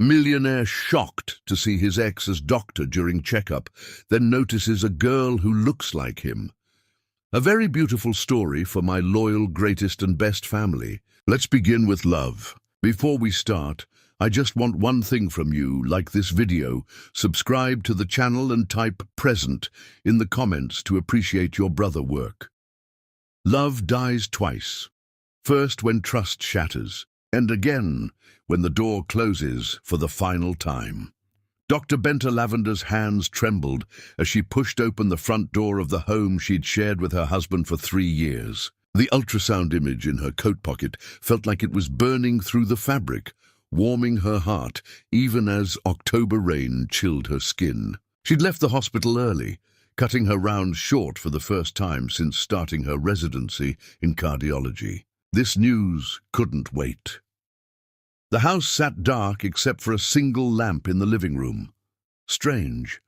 Millionaire shocked to see his ex as doctor during checkup, then notices a girl who looks like him. A very beautiful story for my loyal, greatest and best family. Let's begin with love. Before we start, I just want one thing from you: like this video, subscribe to the channel and type present in the comments to appreciate your brother work. Love dies twice. First when trust shatters, and again when the door closes for the final time. Dr. Benta Lavender's hands trembled as she pushed open the front door of the home she'd shared with her husband for 3 years. The ultrasound image in her coat pocket felt like it was burning through the fabric, warming her heart even as October rain chilled her skin. She'd left the hospital early, cutting her rounds short for the first time since starting her residency in cardiology. This news couldn't wait. The house sat dark except for a single lamp in the living room. Strange.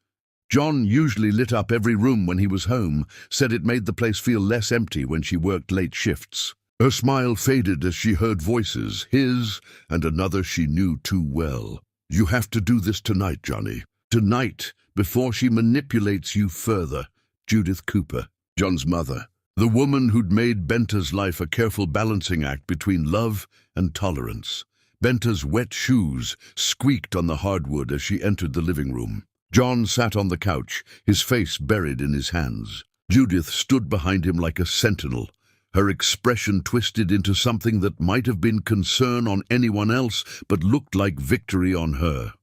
John usually lit up every room when he was home, said it made the place feel less empty when she worked late shifts. Her smile faded as she heard voices, his and another she knew too well. "You have to do this tonight, Johnny. Tonight, before she manipulates you further." Judith Cooper, John's mother. The woman who'd made Benta's life a careful balancing act between love and tolerance. Benta's wet shoes squeaked on the hardwood as she entered the living room. John sat on the couch, his face buried in his hands. Judith stood behind him like a sentinel, her expression twisted into something that might have been concern on anyone else but looked like victory on her.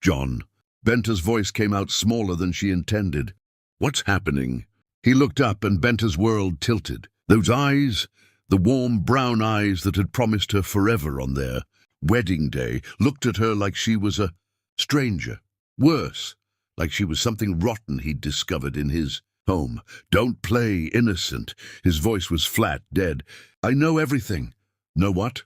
"John." Benta's voice came out smaller than she intended. "What's happening?" He looked up and Benta's world tilted. Those eyes, the warm brown eyes that had promised her forever on their wedding day, looked at her like she was a stranger. Worse, like she was something rotten he'd discovered in his home. "Don't play innocent." His voice was flat, dead. "I know everything." "Know what?"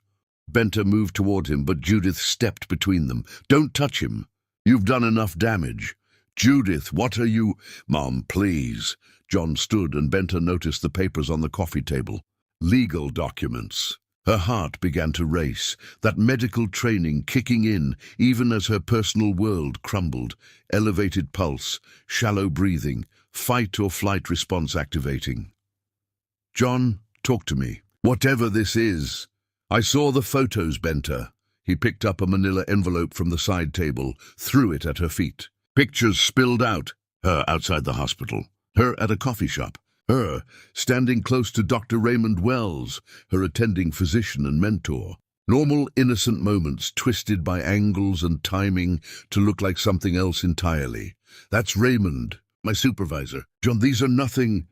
Benta moved toward him, but Judith stepped between them. "Don't touch him. You've done enough damage." "Judith, what are you—" "Mom, please." John stood and Benta noticed the papers on the coffee table. Legal documents. Her heart began to race, that medical training kicking in even as her personal world crumbled. Elevated pulse, shallow breathing, fight or flight response activating. "John, talk to me. Whatever this is." "I saw the photos, Benta." He picked up a manila envelope from the side table, threw it at her feet. Pictures spilled out. Her outside the hospital. Her at a coffee shop. Her standing close to Dr. Raymond Wells, her attending physician and mentor. Normal, innocent moments twisted by angles and timing to look like something else entirely. "That's Raymond, my supervisor. John, these are nothing."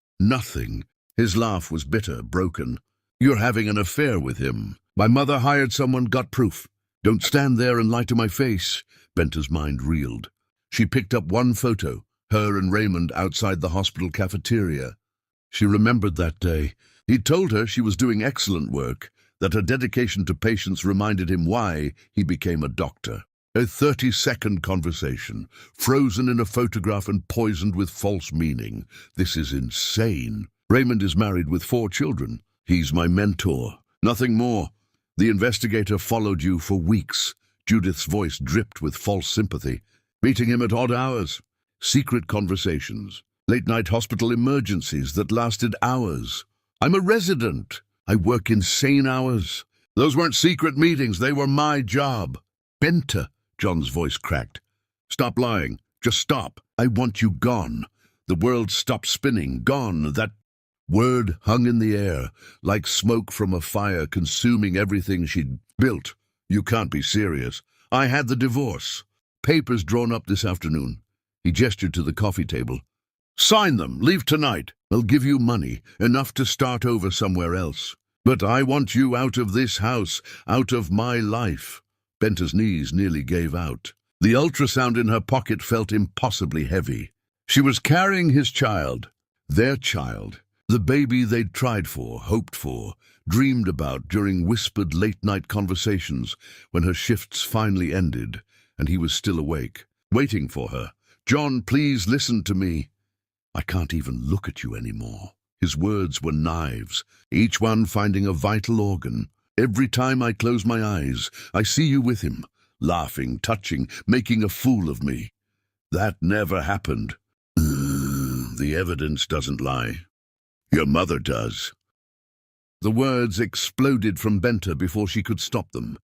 His laugh was bitter, broken. "You're having an affair with him. My mother hired someone, got proof. Don't stand there and lie to my face." Benta's mind reeled. She picked up one photo, her and Raymond outside the hospital cafeteria. She remembered that day. He told her she was doing excellent work, that her dedication to patients reminded him why he became a doctor. A 30-second conversation, frozen in a photograph and poisoned with false meaning. This is insane. Raymond is married with 4 children. "He's my mentor. Nothing more." "The investigator followed you for weeks." Judith's voice dripped with false sympathy. "Meeting him at odd hours. Secret conversations. Late-night hospital emergencies that lasted hours. I'm a resident. I work insane hours. Those weren't secret meetings. They were my job." "Benta," John's voice cracked. "Stop lying. Just stop. I want you gone." The world stopped spinning. Gone. That word hung in the air, like smoke from a fire consuming everything she'd built. "You can't be serious." "I had the divorce. Papers drawn up this afternoon." He gestured to the coffee table. "Sign them. Leave tonight. I'll give you money, enough to start over somewhere else. But I want you out of this house, out of my life." Benta's knees nearly gave out. The ultrasound in her pocket felt impossibly heavy. She was carrying his child, their child, the baby they'd tried for, hoped for, dreamed about during whispered late-night conversations when her shifts finally ended and he was still awake, waiting for her. "John, please listen to me." "I can't even look at you anymore." His words were knives, each one finding a vital organ. "Every time I close my eyes, I see you with him, laughing, touching, making a fool of me. That never happened. The evidence doesn't lie. Your mother does. The words exploded from Benta before she could stop them.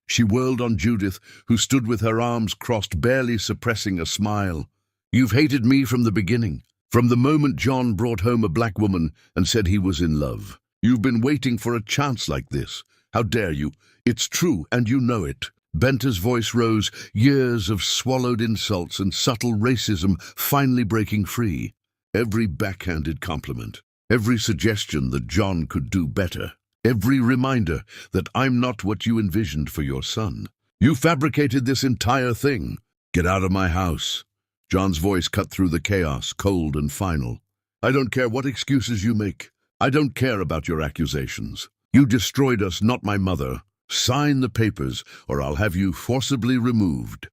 She whirled on Judith, who stood with her arms crossed, barely suppressing a smile. You've hated me from the beginning. From the moment John brought home a black woman and said he was in love. You've been waiting for a chance like this. How dare you? It's true, and you know it. Benta's voice rose, years of swallowed insults and subtle racism finally breaking free. Every backhanded compliment, every suggestion that John could do better, every reminder that I'm not what you envisioned for your son. You fabricated this entire thing. Get out of my house. John's voice cut through the chaos, cold and final. I don't care what excuses you make. I don't care about your accusations. You destroyed us, not my mother. Sign the papers, or I'll have you forcibly removed.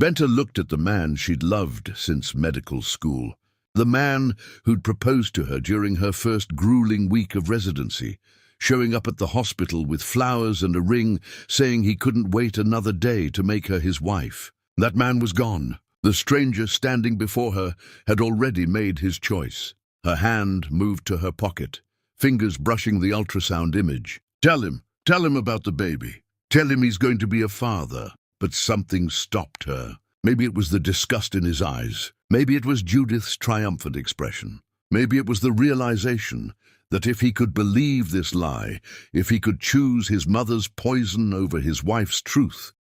Benta looked at the man she'd loved since medical school. The man who'd proposed to her during her first grueling week of residency, showing up at the hospital with flowers and a ring, saying he couldn't wait another day to make her his wife. That man was gone. The stranger standing before her had already made his choice. Her hand moved to her pocket, fingers brushing the ultrasound image. Tell him about the baby. Tell him he's going to be a father. But something stopped her. Maybe it was the disgust in his eyes. Maybe it was Judith's triumphant expression. Maybe it was the realization that if he could believe this lie, if he could choose his mother's poison over his wife's truth,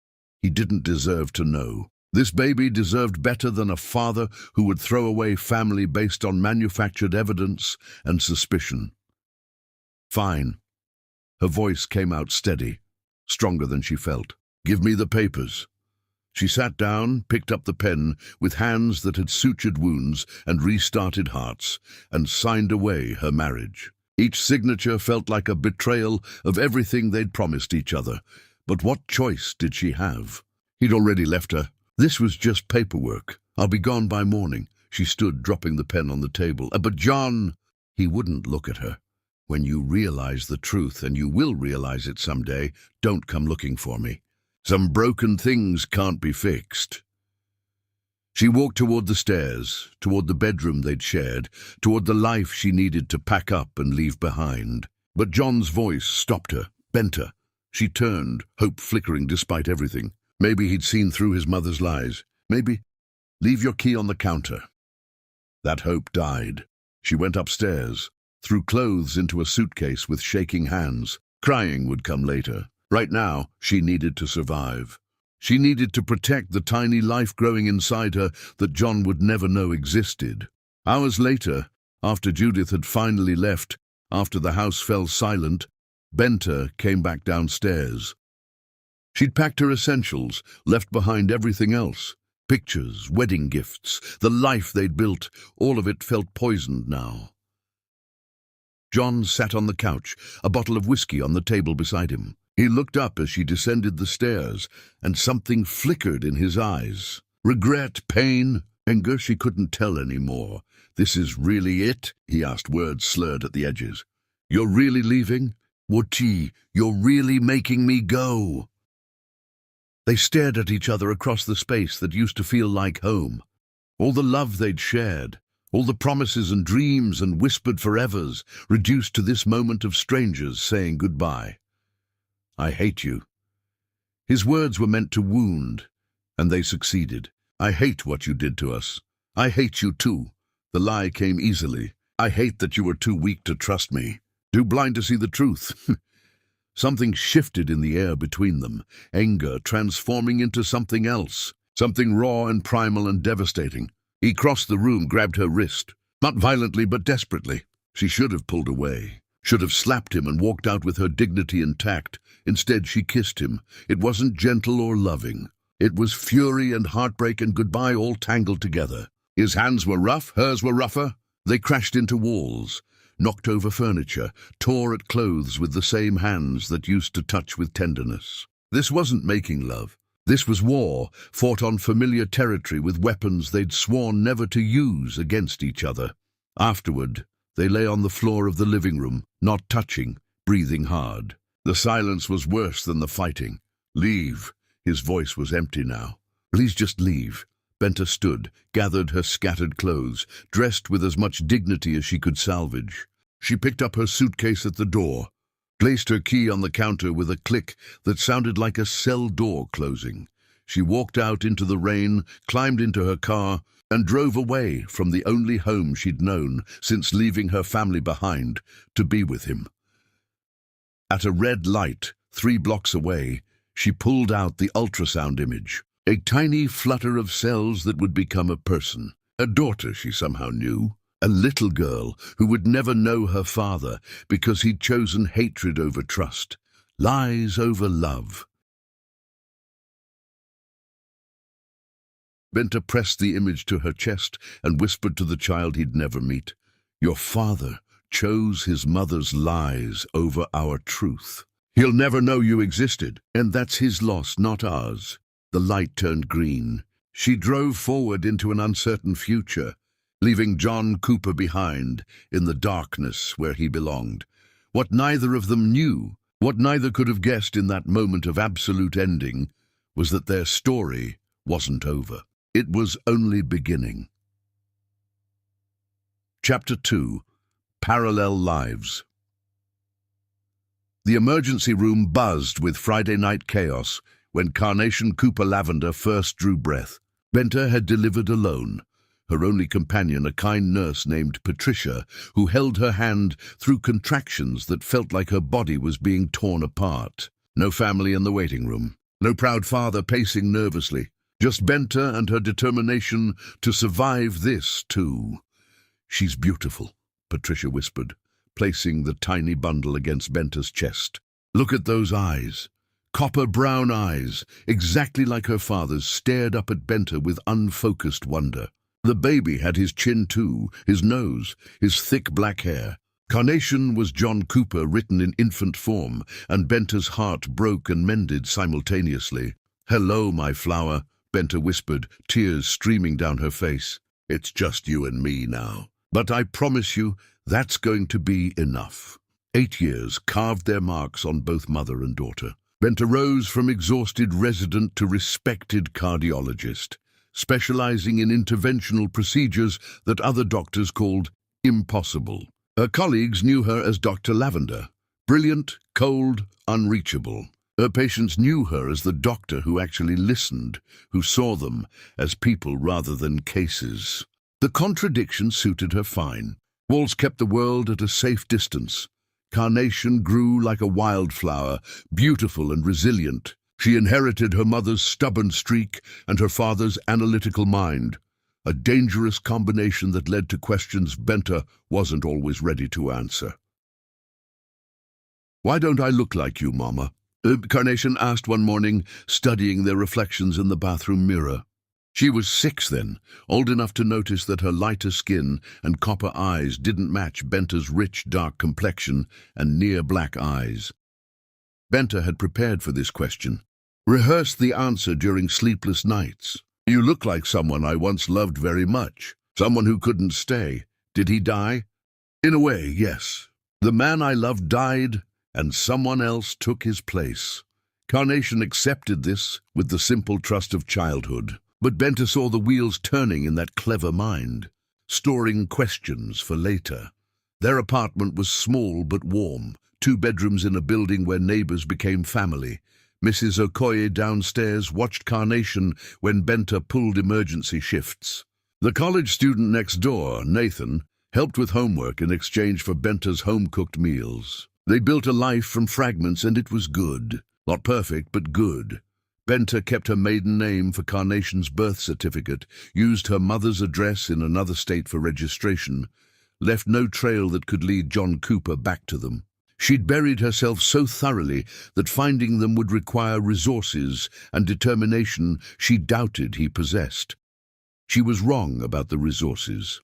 he didn't deserve to know. This baby deserved better than a father who would throw away family based on manufactured evidence and suspicion. Fine. Her voice came out steady, stronger than she felt. Give me the papers. She sat down, picked up the pen with hands that had sutured wounds and restarted hearts, and signed away her marriage. Each signature felt like a betrayal of everything they'd promised each other. But what choice did she have? He'd already left her. This was just paperwork. I'll be gone by morning. She stood, dropping the pen on the table. But John, he wouldn't look at her. When you realize the truth, and you will realize it someday, don't come looking for me. Some broken things can't be fixed. She walked toward the stairs, toward the bedroom they'd shared, toward the life she needed to pack up and leave behind. But John's voice stopped her. Benta. She turned, hope flickering despite everything. Maybe he'd seen through his mother's lies. Maybe. Leave your key on the counter. That hope died. She went upstairs, threw clothes into a suitcase with shaking hands. Crying would come later. Right now, she needed to survive. She needed to protect the tiny life growing inside her that John would never know existed. Hours later, after Judith had finally left, after the house fell silent, Benta came back downstairs. She'd packed her essentials, left behind everything else. Pictures, wedding gifts, the life they'd built, all of it felt poisoned now. John sat on the couch, a bottle of whiskey on the table beside him. He looked up as she descended the stairs, and something flickered in his eyes. Regret, pain, anger, she couldn't tell anymore. This is really it? He asked, words slurred at the edges. You're really leaving? Woti, you're really making me go? They stared at each other across the space that used to feel like home. All the love they'd shared, all the promises and dreams and whispered forevers, reduced to this moment of strangers saying goodbye. I hate you. His words were meant to wound, and they succeeded. I hate what you did to us. I hate you too. The lie came easily. I hate that you were too weak to trust me, too blind to see the truth. Something shifted in the air between them, anger transforming into something else, something raw and primal and devastating. He crossed the room, grabbed her wrist, not violently but desperately. She should have pulled away, should have slapped him and walked out with her dignity intact. Instead, she kissed him. It wasn't gentle or loving. It was fury and heartbreak and goodbye all tangled together. His hands were rough, hers were rougher. They crashed into walls, knocked over furniture, tore at clothes with the same hands that used to touch with tenderness. This wasn't making love. This was war, fought on familiar territory with weapons they'd sworn never to use against each other. Afterward, they lay on the floor of the living room, not touching, breathing hard. The silence was worse than the fighting. Leave, His voice was empty now. "Please just leave." Benta stood, gathered her scattered clothes, dressed with as much dignity as she could salvage. She picked up her suitcase at the door, placed her key on the counter with a click that sounded like a cell door closing. She walked out into the rain, climbed into her car, and drove away from the only home she'd known since leaving her family behind to be with him. At a red light, 3 blocks away, she pulled out the ultrasound image. A tiny flutter of cells that would become a person. A daughter, she somehow knew. A little girl who would never know her father because he'd chosen hatred over trust, lies over love. Benta pressed the image to her chest and whispered to the child he'd never meet, "Your father chose his mother's lies over our truth. He'll never know you existed, and that's his loss, not ours." The light turned green. She drove forward into an uncertain future, leaving John Cooper behind in the darkness where he belonged. What neither of them knew, what neither could have guessed in that moment of absolute ending, was that their story wasn't over. It was only beginning. Chapter 2. Parallel Lives. The emergency room buzzed with Friday night chaos when Carnation Cooper Lavender first drew breath. Benta had delivered alone, her only companion a kind nurse named Patricia, who held her hand through contractions that felt like her body was being torn apart. No family in the waiting room, no proud father pacing nervously, just Benta and her determination to survive this too. "She's beautiful," Patricia whispered, placing the tiny bundle against Benta's chest. "Look at those eyes. Copper-brown eyes, exactly like her father's, stared up at Benta with unfocused wonder. The baby had his chin too, his nose, his thick black hair. Carnation was John Cooper written in infant form, and Benta's heart broke and mended simultaneously. "Hello, my flower," Benta whispered, tears streaming down her face. "It's just you and me now. But I promise you, that's going to be enough." 8 years carved their marks on both mother and daughter. Benta rose from exhausted resident to respected cardiologist, specializing in interventional procedures that other doctors called impossible. Her colleagues knew her as Dr. Lavender, brilliant, cold, unreachable. Her patients knew her as the doctor who actually listened, who saw them as people rather than cases. The contradiction suited her fine. Walls kept the world at a safe distance. Carnation grew like a wildflower, beautiful and resilient. She inherited her mother's stubborn streak and her father's analytical mind, a dangerous combination that led to questions Benta wasn't always ready to answer. "Why don't I look like you, Mama?" Carnation asked one morning, studying their reflections in the bathroom mirror. She was 6 then, old enough to notice that her lighter skin and copper eyes didn't match Benta's rich, dark complexion and near-black eyes. Benta had prepared for this question, rehearsed the answer during sleepless nights. "You look like someone I once loved very much, someone who couldn't stay. Did he die?" "In a way, yes. The man I loved died, and someone else took his place." Carnation accepted this with the simple trust of childhood. But Benta saw the wheels turning in that clever mind, storing questions for later. Their apartment was small but warm, 2 bedrooms in a building where neighbors became family. Mrs. Okoye downstairs watched Carnation when Benta pulled emergency shifts. The college student next door, Nathan, helped with homework in exchange for Benta's home-cooked meals. They built a life from fragments, and it was good. Not perfect, but good. Benta kept her maiden name for Carnation's birth certificate, used her mother's address in another state for registration, left no trail that could lead John Cooper back to them. She'd buried herself so thoroughly that finding them would require resources and determination she doubted he possessed. She was wrong about the resources.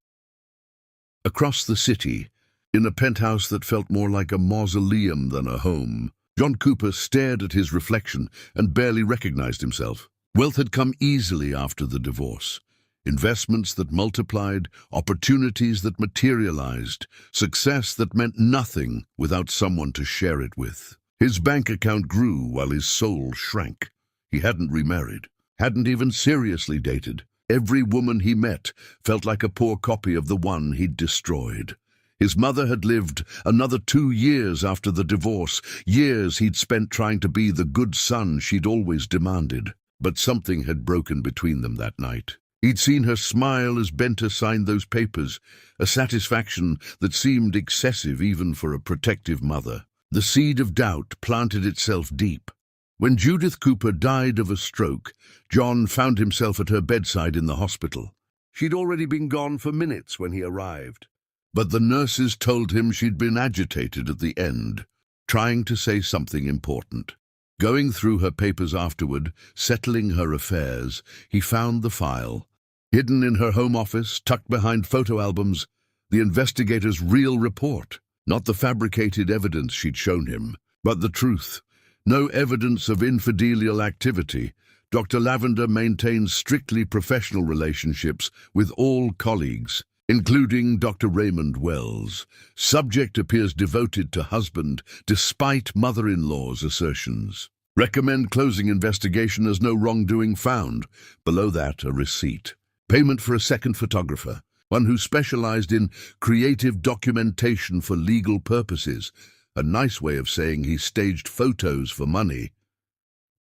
Across the city, in a penthouse that felt more like a mausoleum than a home, John Cooper stared at his reflection and barely recognized himself. Wealth had come easily after the divorce. Investments that multiplied, opportunities that materialized, success that meant nothing without someone to share it with. His bank account grew while his soul shrank. He hadn't remarried, hadn't even seriously dated. Every woman he met felt like a poor copy of the one he'd destroyed. His mother had lived another 2 years after the divorce, years he'd spent trying to be the good son she'd always demanded. But something had broken between them that night. He'd seen her smile as Benta signed those papers, a satisfaction that seemed excessive even for a protective mother. The seed of doubt planted itself deep. When Judith Cooper died of a stroke, John found himself at her bedside in the hospital. She'd already been gone for minutes when he arrived. But the nurses told him she'd been agitated at the end, trying to say something important. Going through her papers afterward, settling her affairs, he found the file. Hidden in her home office, tucked behind photo albums, the investigator's real report. Not the fabricated evidence she'd shown him, but the truth. No evidence of infidelial activity. Dr. Lavender maintains strictly professional relationships with all colleagues, including Dr. Raymond Wells. Subject appears devoted to husband, despite mother-in-law's assertions. Recommend closing investigation as no wrongdoing found. Below that, a receipt. Payment for a second photographer, one who specialized in creative documentation for legal purposes. A nice way of saying he staged photos for money.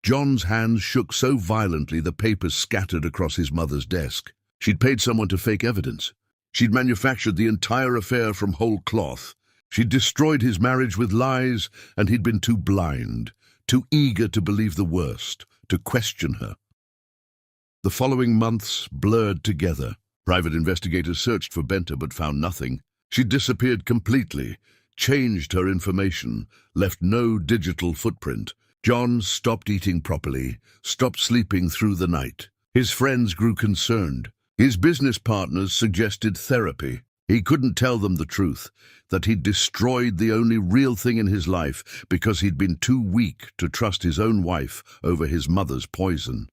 John's hands shook so violently the papers scattered across his mother's desk. She'd paid someone to fake evidence. She'd manufactured the entire affair from whole cloth. She'd destroyed his marriage with lies, and he'd been too blind, too eager to believe the worst, to question her. The following months blurred together. Private investigators searched for Benta but found nothing. She'd disappeared completely, changed her information, left no digital footprint. John stopped eating properly, stopped sleeping through the night. His friends grew concerned. His business partners suggested therapy. He couldn't tell them the truth, that he'd destroyed the only real thing in his life because he'd been too weak to trust his own wife over his mother's poison.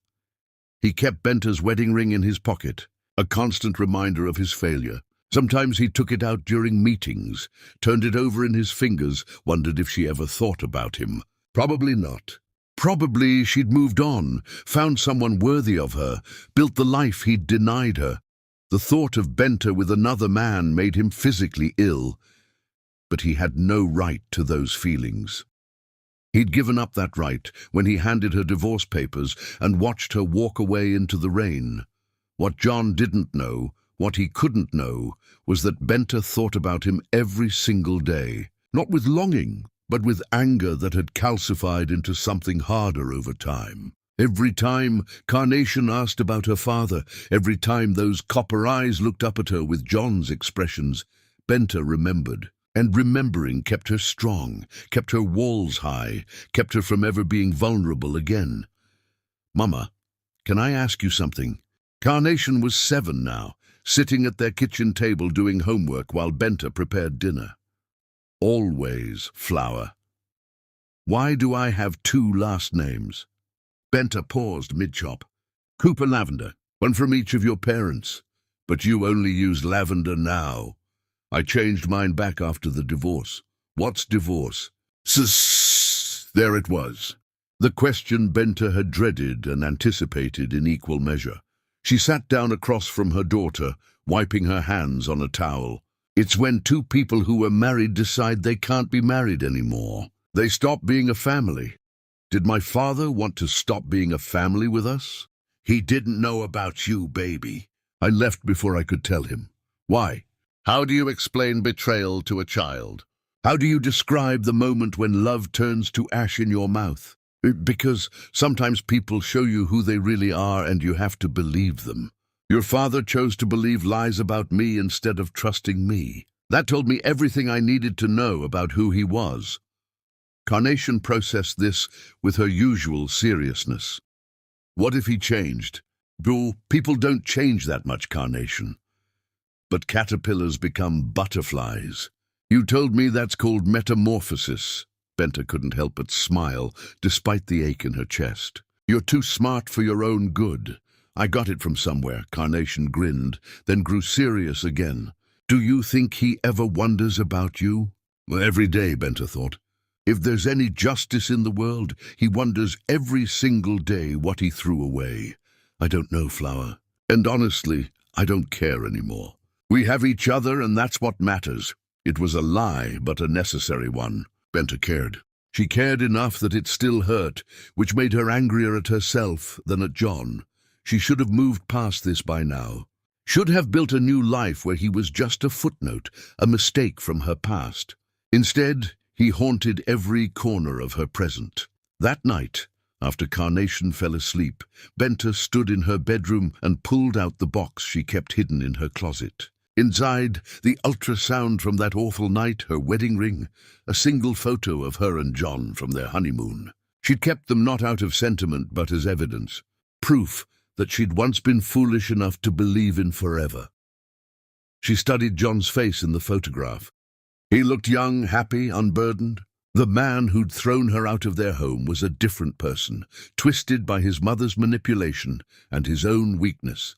He kept Benta's wedding ring in his pocket, a constant reminder of his failure. Sometimes he took it out during meetings, turned it over in his fingers, wondered if she ever thought about him. Probably not. Probably she'd moved on, found someone worthy of her, built the life he'd denied her. The thought of Benta with another man made him physically ill, but he had no right to those feelings. He'd given up that right when he handed her divorce papers and watched her walk away into the rain. What John didn't know, what he couldn't know, was that Benta thought about him every single day, not with longing, but with anger that had calcified into something harder over time. Every time Carnation asked about her father, every time those copper eyes looked up at her with John's expressions, Benta remembered. And remembering kept her strong, kept her walls high, kept her from ever being vulnerable again. "Mama, can I ask you something?" Carnation was 7 now, sitting at their kitchen table doing homework while Benta prepared dinner. "Always, Flower. Why do I have 2 last names?" Benta paused mid-chop. "Cooper Lavender, one from each of your parents. But you only use Lavender now. I changed mine back after the divorce." "What's divorce?" There it was. The question Benta had dreaded and anticipated in equal measure. She sat down across from her daughter, wiping her hands on a towel. "It's when 2 people who were married decide they can't be married anymore. They stop being a family. Did my father want to stop being a family with us?" "He didn't know about you, baby." "I left before I could tell him." "Why?" "How do you explain betrayal to a child? How do you describe the moment when love turns to ash in your mouth? Because sometimes people show you who they really are and you have to believe them. Your father chose to believe lies about me instead of trusting me. That told me everything I needed to know about who he was." Carnation processed this with her usual seriousness. "What if he changed?" People don't change that much, Carnation. But caterpillars become butterflies. You told me that's called metamorphosis." Benta couldn't help but smile, despite the ache in her chest. "You're too smart for your own good. I got it from somewhere." Carnation grinned, then grew serious again. "Do you think he ever wonders about you?" "Every day," Benta thought. If there's any justice in the world, he wonders every single day what he threw away. I don't know, Flower. And honestly, I don't care anymore. We have each other, and that's what matters. It was a lie, but a necessary one. Benta cared. She cared enough that it still hurt, which made her angrier at herself than at John. She should have moved past this by now. Should have built a new life where he was just a footnote, a mistake from her past. Instead, he haunted every corner of her present. That night, after Carnation fell asleep, Benta stood in her bedroom and pulled out the box she kept hidden in her closet. Inside, the ultrasound from that awful night, her wedding ring, a single photo of her and John from their honeymoon. She'd kept them not out of sentiment but as evidence, proof that she'd once been foolish enough to believe in forever. She studied John's face in the photograph. He looked young, happy, unburdened. The man who'd thrown her out of their home was a different person, twisted by his mother's manipulation and his own weakness.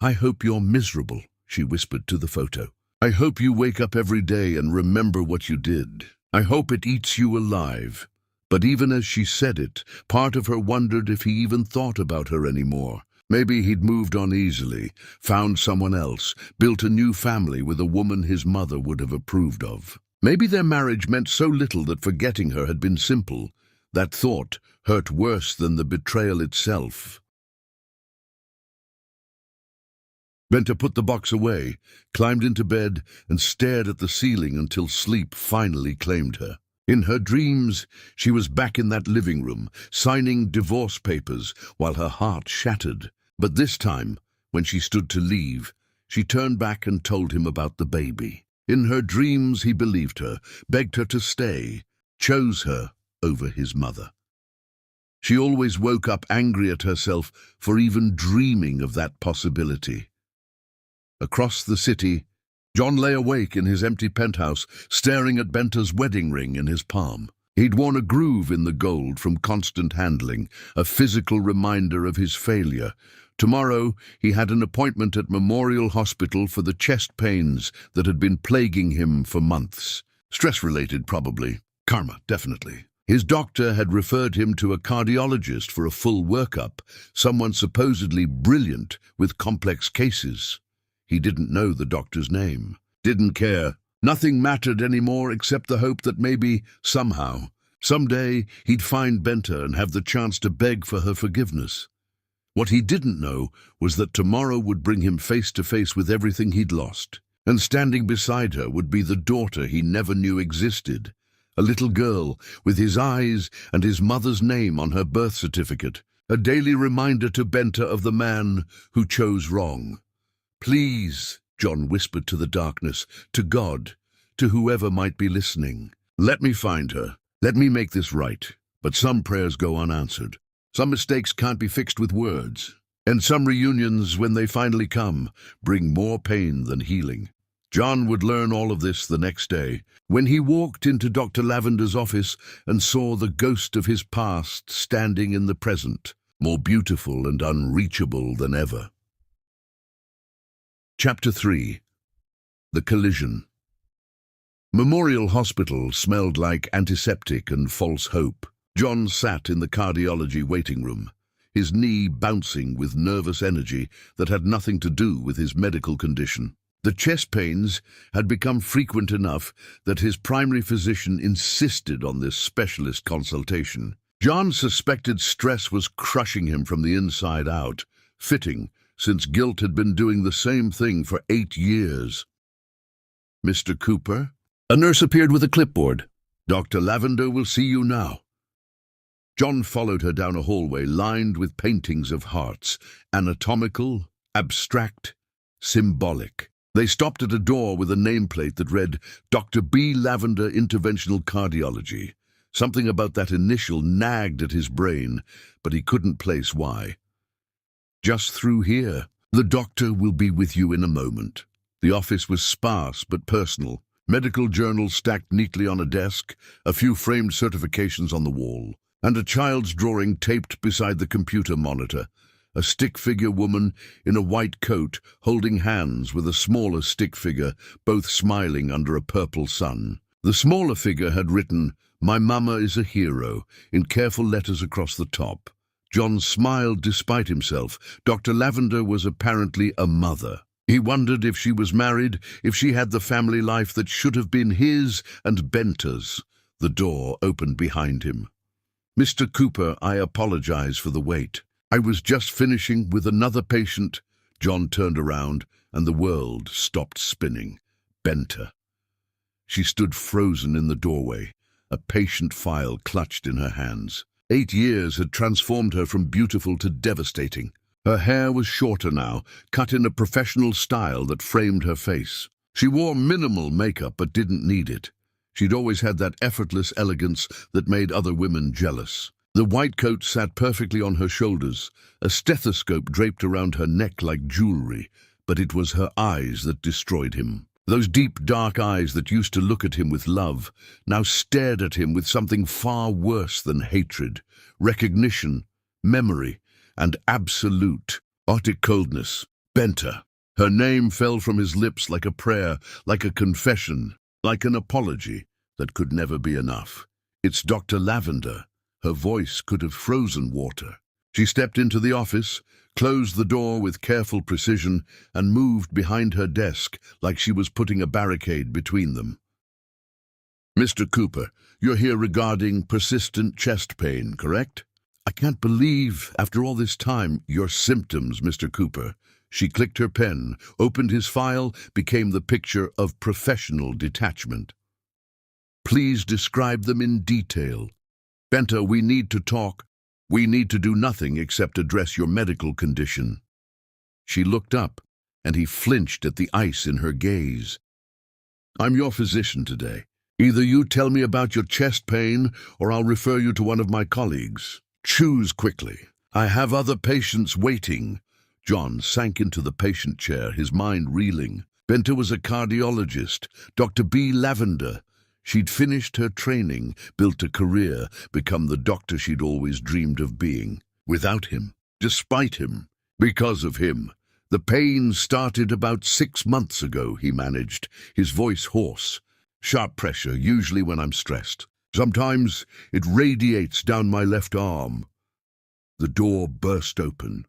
"I hope you're miserable," she whispered to the photo. "I hope you wake up every day and remember what you did. I hope it eats you alive." But even as she said it, part of her wondered if he even thought about her anymore. Maybe he'd moved on easily, found someone else, built a new family with a woman his mother would have approved of. Maybe their marriage meant so little that forgetting her had been simple. That thought hurt worse than the betrayal itself. Benta put the box away, climbed into bed, and stared at the ceiling until sleep finally claimed her. In her dreams, she was back in that living room, signing divorce papers while her heart shattered. But this time, when she stood to leave, she turned back and told him about the baby. In her dreams, he believed her, begged her to stay, chose her over his mother. She always woke up angry at herself for even dreaming of that possibility. Across the city, John lay awake in his empty penthouse, staring at Benta's wedding ring in his palm. He'd worn a groove in the gold from constant handling, a physical reminder of his failure. Tomorrow, he had an appointment at Memorial Hospital for the chest pains that had been plaguing him for months. Stress-related, probably. Karma, definitely. His doctor had referred him to a cardiologist for a full workup, someone supposedly brilliant with complex cases. He didn't know the doctor's name. Didn't care. Nothing mattered anymore except the hope that maybe, somehow, someday, he'd find Benta and have the chance to beg for her forgiveness. What he didn't know was that tomorrow would bring him face to face with everything he'd lost. And standing beside her would be the daughter he never knew existed. A little girl with his eyes and his mother's name on her birth certificate. A daily reminder to Benta of the man who chose wrong. "Please," John whispered to the darkness, to God, to whoever might be listening. "Let me find her. Let me make this right." But some prayers go unanswered. Some mistakes can't be fixed with words. And some reunions, when they finally come, bring more pain than healing. John would learn all of this the next day, when he walked into Dr. Lavender's office and saw the ghost of his past standing in the present, more beautiful and unreachable than ever. Chapter 3. The Collision. Memorial Hospital smelled like antiseptic and false hope. John sat in the cardiology waiting room, his knee bouncing with nervous energy that had nothing to do with his medical condition. The chest pains had become frequent enough that his primary physician insisted on this specialist consultation. John suspected stress was crushing him from the inside out, fitting, since guilt had been doing the same thing for 8 years. "Mr. Cooper?" A nurse appeared with a clipboard. "Dr. Lavender will see you now." John followed her down a hallway lined with paintings of hearts, anatomical, abstract, symbolic. They stopped at a door with a nameplate that read, "Dr. B. Lavender, Interventional Cardiology." Something about that initial nagged at his brain, but he couldn't place why. "Just through here. The doctor will be with you in a moment." The office was sparse but personal. Medical journals stacked neatly on a desk, a few framed certifications on the wall, and a child's drawing taped beside the computer monitor. A stick figure woman in a white coat holding hands with a smaller stick figure, both smiling under a purple sun. The smaller figure had written, My mama is a hero, in careful letters across the top. John smiled despite himself. Dr. Lavender was apparently a mother. He wondered if she was married, if she had the family life that should have been his and Benta's. The door opened behind him. "Mr. Cooper, I apologize for the wait. I was just finishing with another patient." John turned around, and the world stopped spinning. Benta. She stood frozen in the doorway, a patient file clutched in her hands. 8 years had transformed her from beautiful to devastating. Her hair was shorter now, cut in a professional style that framed her face. She wore minimal makeup but didn't need it. She'd always had that effortless elegance that made other women jealous. The white coat sat perfectly on her shoulders, a stethoscope draped around her neck like jewelry, but it was her eyes that destroyed him. Those deep, dark eyes that used to look at him with love now stared at him with something far worse than hatred, recognition, memory, and absolute, Arctic coldness. Benta. Her name fell from his lips like a prayer, like a confession, like an apology that could never be enough. "It's Dr. Lavender." Her voice could have frozen water. She stepped into the office, closed the door with careful precision, and moved behind her desk like she was putting a barricade between them. "Mr. Cooper, you're here regarding persistent chest pain, correct?" "I can't believe, after all this time, your symptoms, Mr. Cooper." She clicked her pen, opened his file, became the picture of professional detachment. "Please describe them in detail." "Benta, we need to talk. We need to do nothing except address your medical condition." She looked up, and he flinched at the ice in her gaze. "I'm your physician today. Either you tell me about your chest pain, or I'll refer you to one of my colleagues. Choose quickly. I have other patients waiting." John sank into the patient chair, his mind reeling. Benta was a cardiologist, Dr. B. Lavender. She'd finished her training, built a career, become the doctor she'd always dreamed of being. Without him, despite him, because of him. "The pain started about 6 months ago," he managed, his voice hoarse. "Sharp pressure, usually when I'm stressed. Sometimes it radiates down my left arm." The door burst open.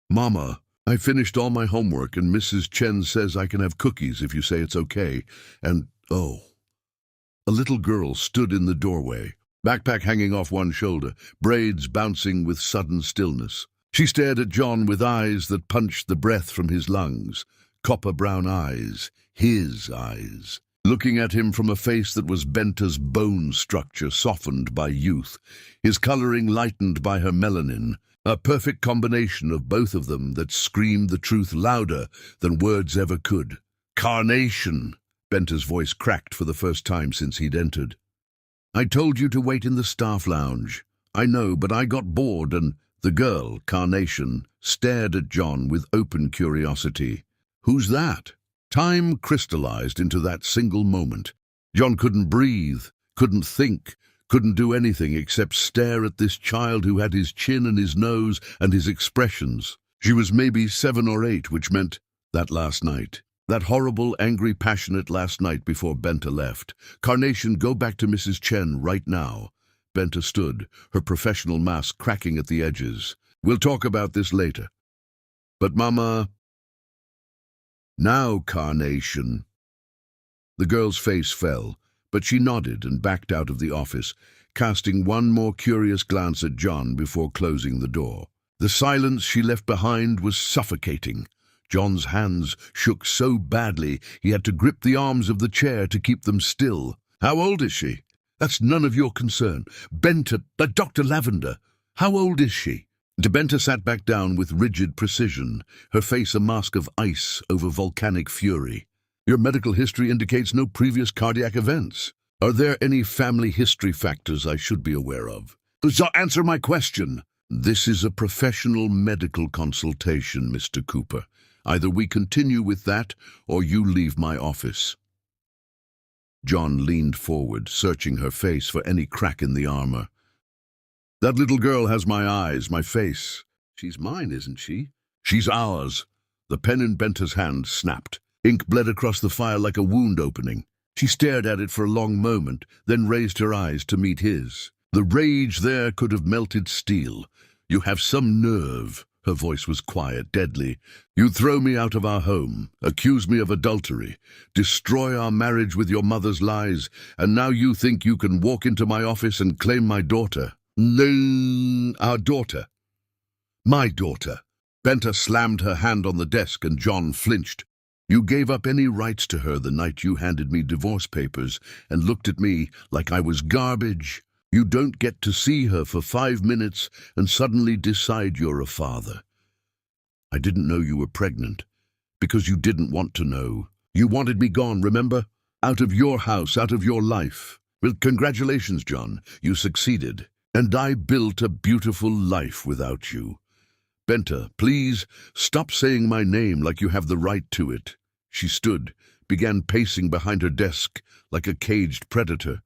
"Mama, I finished all my homework and Mrs. Chen says I can have cookies if you say it's okay. And, oh..." A little girl stood in the doorway, backpack hanging off one shoulder, braids bouncing with sudden stillness. She stared at John with eyes that punched the breath from his lungs, copper-brown eyes, his eyes, looking at him from a face that was Benta's bone structure softened by youth, his coloring lightened by her melanin, a perfect combination of both of them that screamed the truth louder than words ever could. "Carnation!" Benta's voice cracked for the first time since he'd entered. "I told you to wait in the staff lounge. I know, but I got bored and..." The girl, Carnation, stared at John with open curiosity. "Who's that?" Time crystallized into that single moment. John couldn't breathe, couldn't think, couldn't do anything except stare at this child who had his chin and his nose and his expressions. She was maybe 7 or 8, which meant that last night. That horrible, angry, passionate last night before Benta left. "Carnation, go back to Mrs. Chen right now." Benta stood, her professional mask cracking at the edges. "We'll talk about this later." "But Mama..." "Now, Carnation." The girl's face fell, but she nodded and backed out of the office, casting one more curious glance at John before closing the door. The silence she left behind was suffocating. John's hands shook so badly he had to grip the arms of the chair to keep them still. "How old is she?" "That's none of your concern. Benta, Dr. Lavender. How old is she?" Benta sat back down with rigid precision, her face a mask of ice over volcanic fury. "Your medical history indicates no previous cardiac events. Are there any family history factors I should be aware of?" "So answer my question." "This is a professional medical consultation, Mr. Cooper. Either we continue with that, or you leave my office." John leaned forward, searching her face for any crack in the armor. "That little girl has my eyes, my face. She's mine, isn't she?" "She's ours." The pen in Benta's hand snapped. Ink bled across the file like a wound opening. She stared at it for a long moment, then raised her eyes to meet his. The rage there could have melted steel. "You have some nerve." Her voice was quiet, deadly. "You throw me out of our home, accuse me of adultery, destroy our marriage with your mother's lies, and now you think you can walk into my office and claim my daughter." "No, our daughter. My daughter." Benta slammed her hand on the desk and John flinched. "You gave up any rights to her the night you handed me divorce papers and looked at me like I was garbage. You don't get to see her for 5 minutes and suddenly decide you're a father. I didn't know you were pregnant because you didn't want to know. You wanted me gone, remember? Out of your house, out of your life. Well, congratulations, John. You succeeded. And I built a beautiful life without you. Benta, please stop saying my name like you have the right to it." She stood, began pacing behind her desk like a caged predator.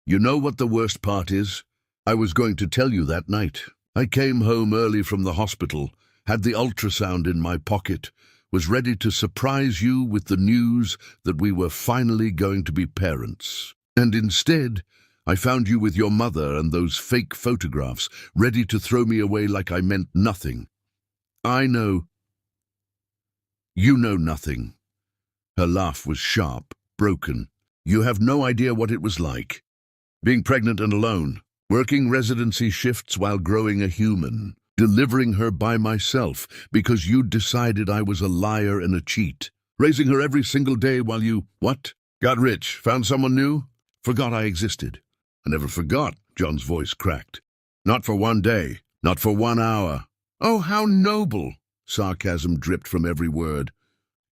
"You know what the worst part is? I was going to tell you that night. I came home early from the hospital, had the ultrasound in my pocket, was ready to surprise you with the news that we were finally going to be parents. And instead, I found you with your mother and those fake photographs, ready to throw me away like I meant nothing. I know. You know nothing." Her laugh was sharp, broken. "You have no idea what it was like. Being pregnant and alone, working residency shifts while growing a human, delivering her by myself because you decided I was a liar and a cheat, raising her every single day while you, what? Got rich, found someone new, forgot I existed." "I never forgot," John's voice cracked. "Not for 1 day, not for 1 hour. Oh, how noble!" Sarcasm dripped from every word.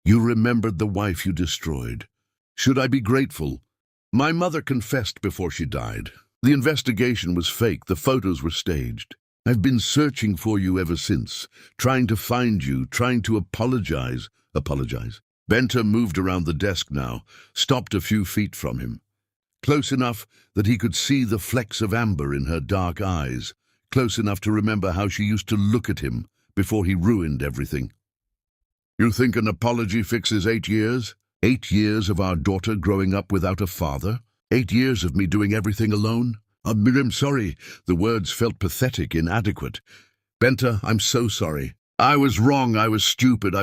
"You remembered the wife you destroyed. Should I be grateful? My mother confessed before she died. The investigation was fake, the photos were staged. I've been searching for you ever since, trying to find you, trying to apologize." Apologize? Benta moved around the desk now, stopped a few feet from him. Close enough that he could see the flecks of amber in her dark eyes, close enough to remember how she used to look at him before he ruined everything. "You think an apology fixes 8 years? 8 years of our daughter growing up without a father? 8 years of me doing everything alone? I'm sorry." The words felt pathetic, inadequate. "Benta, I'm so sorry. I was wrong, I was stupid,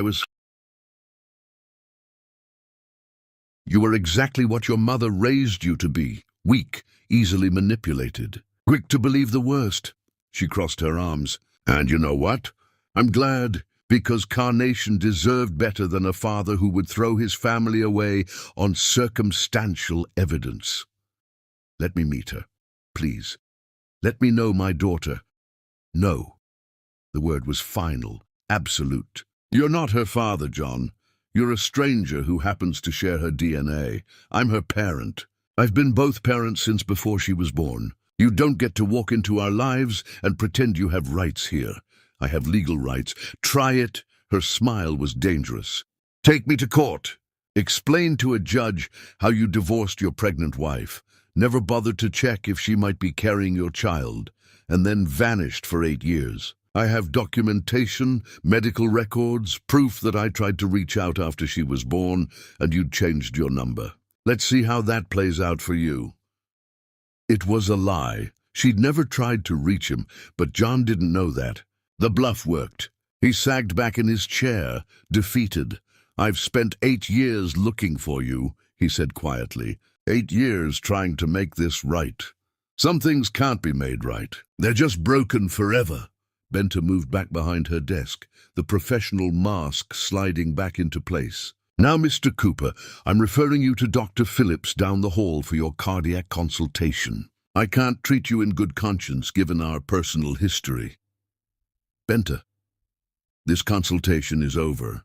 You were exactly what your mother raised you to be, weak, easily manipulated, quick to believe the worst." She crossed her arms. "And you know what? I'm glad, because Carnation deserved better than a father who would throw his family away on circumstantial evidence. Let me meet her, please. Let me know my daughter." "No." The word was final, absolute. "You're not her father, John. You're a stranger who happens to share her DNA. I'm her parent. I've been both parents since before she was born. You don't get to walk into our lives and pretend you have rights here. I have legal rights. Try it." Her smile was dangerous. "Take me to court. Explain to a judge how you divorced your pregnant wife, never bothered to check if she might be carrying your child, and then vanished for 8 years. I have documentation, medical records, proof that I tried to reach out after she was born and you'd changed your number. Let's see how that plays out for you." It was a lie. She'd never tried to reach him, but John didn't know that. The bluff worked. He sagged back in his chair, defeated. "I've spent 8 years looking for you," he said quietly. 8 years trying to make this right. Some things can't be made right. They're just broken forever." Benta moved back behind her desk, the professional mask sliding back into place. "Now, Mr. Cooper, I'm referring you to Dr. Phillips down the hall for your cardiac consultation. I can't treat you in good conscience given our personal history." "Benta, this consultation is over."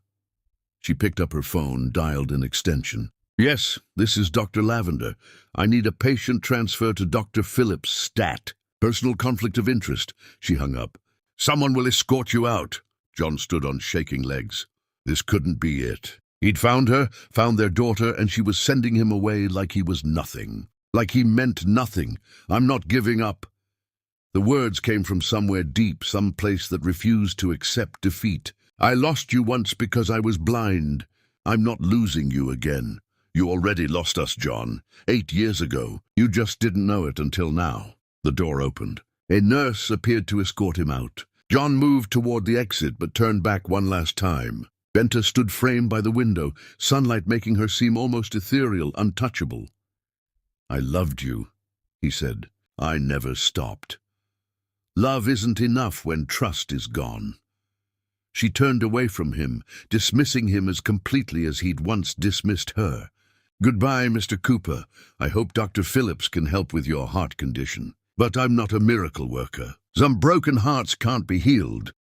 She picked up her phone, dialed an extension. "Yes, this is Dr. Lavender. I need a patient transfer to Dr. Phillips, stat. Personal conflict of interest." She hung up. "Someone will escort you out." John stood on shaking legs. This couldn't be it. He'd found her, found their daughter, and she was sending him away like he was nothing. Like he meant nothing. "I'm not giving up." The words came from somewhere deep, some place that refused to accept defeat. "I lost you once because I was blind. I'm not losing you again. You already lost us, John. 8 years ago. You just didn't know it until now. The door opened. A nurse appeared to escort him out. John moved toward the exit but turned back one last time. Benta stood framed by the window, sunlight making her seem almost ethereal, untouchable. I loved you, he said. I never stopped. Love isn't enough when trust is gone. She turned away from him, dismissing him as completely as he'd once dismissed her. Goodbye, Mr. Cooper. I hope Dr. Phillips can help with your heart condition. But I'm not a miracle worker. Some broken hearts can't be healed.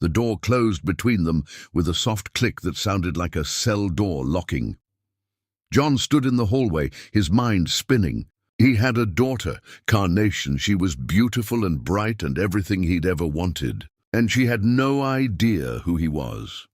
The door closed between them with a soft click that sounded like a cell door locking. John stood in the hallway, his mind spinning. He had a daughter, Carnation. She was beautiful and bright and everything he'd ever wanted. And she had no idea who he was.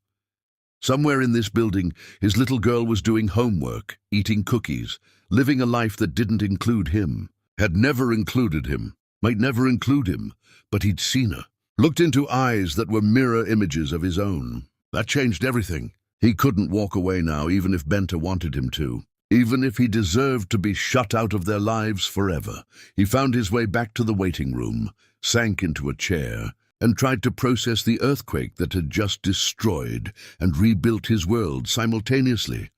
Somewhere in this building, his little girl was doing homework, eating cookies, living a life that didn't include him, had never included him, might never include him, but he'd seen her, looked into eyes that were mirror images of his own. That changed everything. He couldn't walk away now, even if Benta wanted him to, even if he deserved to be shut out of their lives forever. He found his way back to the waiting room, sank into a chair, and tried to process the earthquake that had just destroyed and rebuilt his world simultaneously.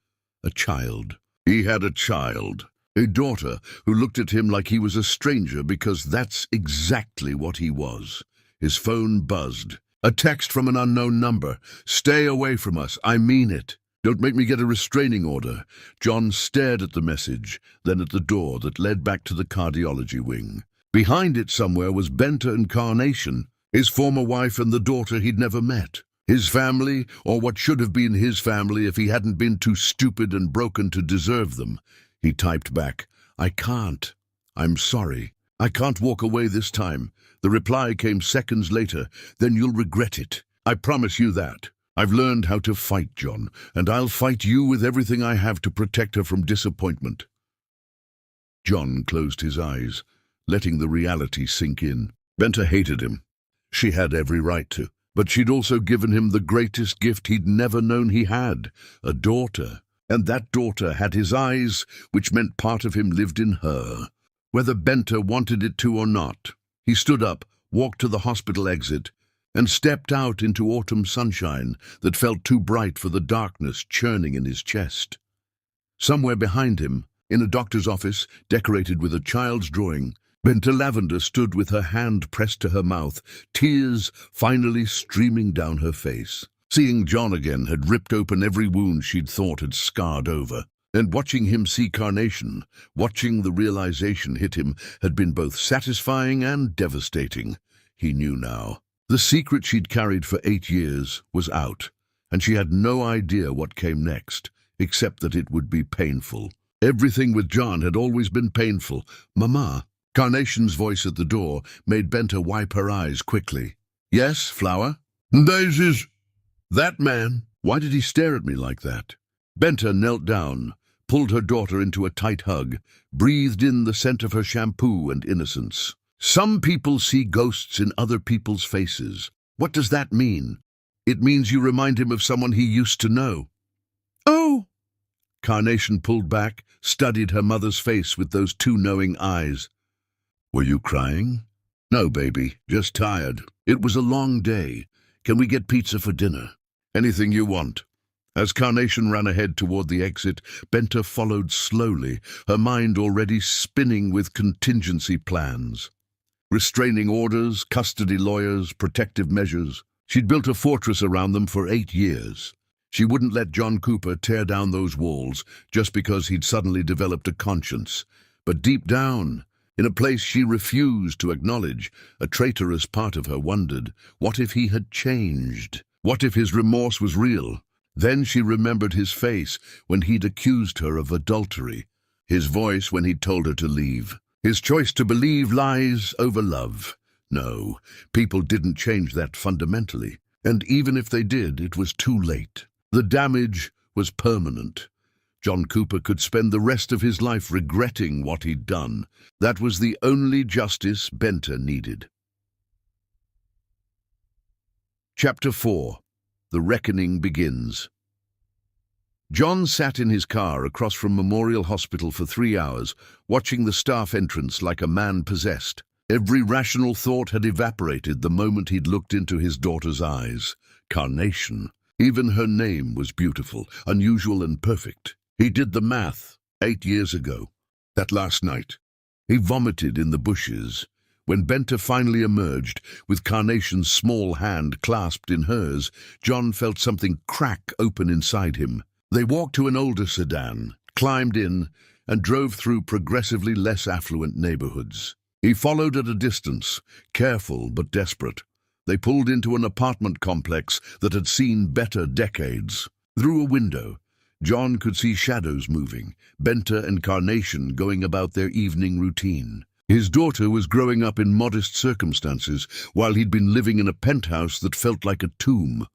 A child. He had a child. A daughter who looked at him like he was a stranger, because that's exactly what he was. His phone buzzed. A text from an unknown number. Stay away from us. I mean it. Don't make me get a restraining order. John stared at the message, then at the door that led back to the cardiology wing. Behind it somewhere was Benta and Carnation, his former wife and the daughter he'd never met. His family, or what should have been his family if he hadn't been too stupid and broken to deserve them. He typed back, I can't. I'm sorry. I can't walk away this time. The reply came seconds later. Then you'll regret it. I promise you that. I've learned how to fight, John, and I'll fight you with everything I have to protect her from disappointment. John closed his eyes, letting the reality sink in. Benta hated him. She had every right to, but she'd also given him the greatest gift he'd never known he had, a daughter. And that daughter had his eyes, which meant part of him lived in her, whether Benta wanted it to or not. He stood up, walked to the hospital exit, and stepped out into autumn sunshine that felt too bright for the darkness churning in his chest. Somewhere behind him, in a doctor's office decorated with a child's drawing, Benta Lavender stood with her hand pressed to her mouth, tears finally streaming down her face. Seeing John again had ripped open every wound she'd thought had scarred over. And watching him see Carnation, watching the realization hit him, had been both satisfying and devastating. He knew now. The secret she'd carried for 8 years was out, and she had no idea what came next, except that it would be painful. Everything with John had always been painful. Mama. Carnation's voice at the door made Benta wipe her eyes quickly. Yes, Flower? Daisies. That man. Why did he stare at me like that? Benta knelt down, pulled her daughter into a tight hug, breathed in the scent of her shampoo and innocence. Some people see ghosts in other people's faces. What does that mean? It means you remind him of someone he used to know. Oh! Carnation pulled back, studied her mother's face with those 2 knowing eyes. Were you crying? No, baby, just tired. It was a long day. Can we get pizza for dinner? Anything you want. As Carnation ran ahead toward the exit, Benta followed slowly, her mind already spinning with contingency plans. Restraining orders, custody lawyers, protective measures. She'd built a fortress around them for 8 years. She wouldn't let John Cooper tear down those walls just because he'd suddenly developed a conscience. But deep down, in a place she refused to acknowledge, a traitorous part of her wondered, what if he had changed? What if his remorse was real? Then she remembered his face when he'd accused her of adultery, his voice when he'd told her to leave, his choice to believe lies over love. No, people didn't change that fundamentally, and even if they did, it was too late. The damage was permanent. John Cooper could spend the rest of his life regretting what he'd done. That was the only justice Benta needed. Chapter 4. The Reckoning Begins. John sat in his car across from Memorial Hospital for 3 hours, watching the staff entrance like a man possessed. Every rational thought had evaporated the moment he'd looked into his daughter's eyes. Carnation. Even her name was beautiful, unusual and perfect. He did the math 8 years ago. That last night, he vomited in the bushes. When Benta finally emerged, with Carnation's small hand clasped in hers, John felt something crack open inside him. They walked to an older sedan, climbed in, and drove through progressively less affluent neighborhoods. He followed at a distance, careful but desperate. They pulled into an apartment complex that had seen better decades. Through a window, John could see shadows moving, Benta and Carnation going about their evening routine. His daughter was growing up in modest circumstances, while he'd been living in a penthouse that felt like a tomb.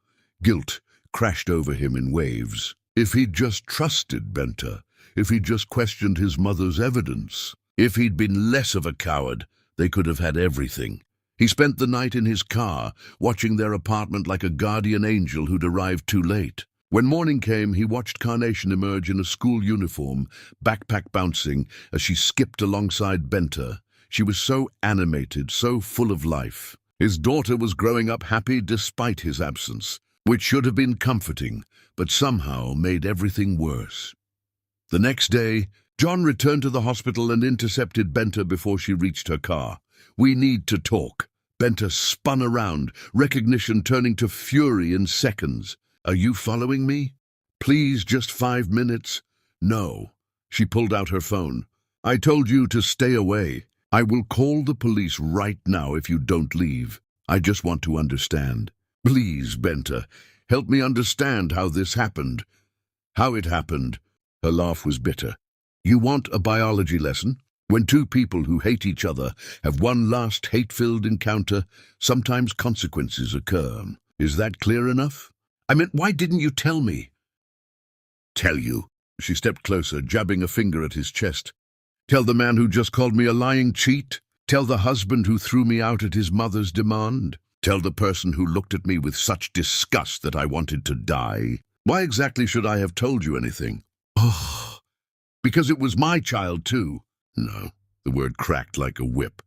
Guilt crashed over him in waves. If he'd just trusted Benta, if he'd just questioned his mother's evidence, if he'd been less of a coward, they could have had everything. He spent the night in his car, watching their apartment like a guardian angel who'd arrived too late. When morning came, he watched Carnation emerge in a school uniform, backpack bouncing, as she skipped alongside Benta. She was so animated, so full of life. His daughter was growing up happy despite his absence, which should have been comforting, but somehow made everything worse. The next day, John returned to the hospital and intercepted Benta before she reached her car. "We need to talk." Benta spun around, recognition turning to fury in seconds. "Are you following me? Please, just 5 minutes." "No." She pulled out her phone. "I told you to stay away. I will call the police right now if you don't leave. I just want to understand. Please, Benta, help me understand how this happened." "How it happened?" Her laugh was bitter. "You want a biology lesson? When two people who hate each other have one last hate-filled encounter, sometimes consequences occur. Is that clear enough?" "I meant, why didn't you tell me?" "Tell you?" She stepped closer, jabbing a finger at his chest. "Tell the man who just called me a lying cheat? Tell the husband who threw me out at his mother's demand? Tell the person who looked at me with such disgust that I wanted to die? Why exactly should I have told you anything?" "Oh, because it was my child too." "No." The word cracked like a whip.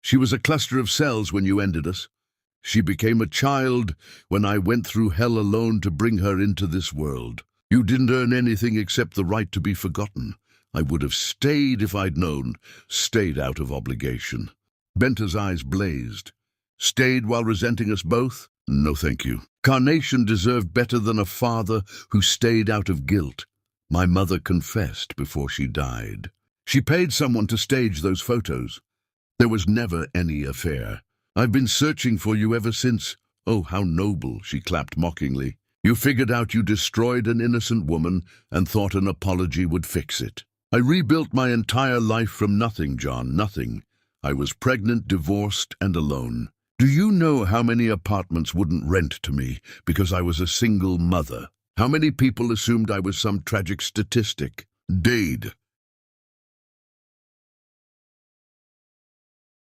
"She was a cluster of cells when you ended us. She became a child when I went through hell alone to bring her into this world. You didn't earn anything except the right to be forgotten. I would have stayed if I'd known, stayed out of obligation." Benta's eyes blazed. "Stayed while resenting us both? No, thank you. Carnation deserved better than a father who stayed out of guilt. My mother confessed before she died. She paid someone to stage those photos. There was never any affair. I've been searching for you ever since." "Oh, how noble," she clapped mockingly. "You figured out you destroyed an innocent woman and thought an apology would fix it." "I rebuilt my entire life from nothing, John, nothing. I was pregnant, divorced, and alone. Do you know how many apartments wouldn't rent to me because I was a single mother? How many people assumed I was some tragic statistic? Dade."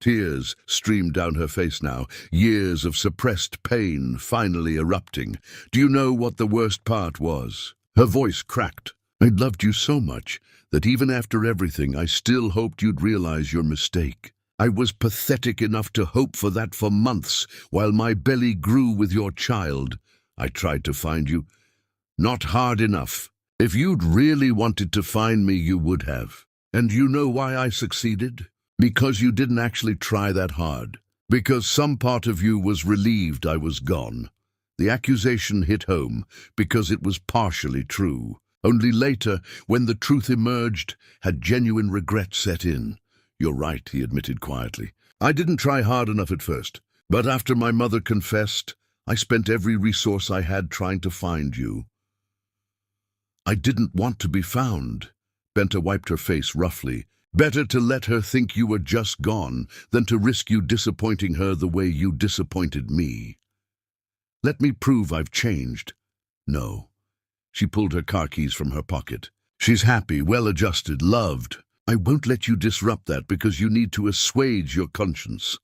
Tears streamed down her face now, years of suppressed pain finally erupting. "Do you know what the worst part was?" Her voice cracked. "I loved you so much that even after everything, I still hoped you'd realize your mistake. I was pathetic enough to hope for that for months, while my belly grew with your child. I tried to find you. Not hard enough. If you'd really wanted to find me, you would have. And you know why I succeeded? Because you didn't actually try that hard. Because some part of you was relieved I was gone. The accusation hit home because it was partially true. Only later, when the truth emerged, had genuine regret set in." "You're right," he admitted quietly. "I didn't try hard enough at first. But after my mother confessed, I spent every resource I had trying to find you. I didn't want to be found." Benta wiped her face roughly. "Better to let her think you were just gone than to risk you disappointing her the way you disappointed me. Let me prove I've changed." "No." She pulled her car keys from her pocket. "She's happy, well-adjusted, loved. I won't let you disrupt that because you need to assuage your conscience."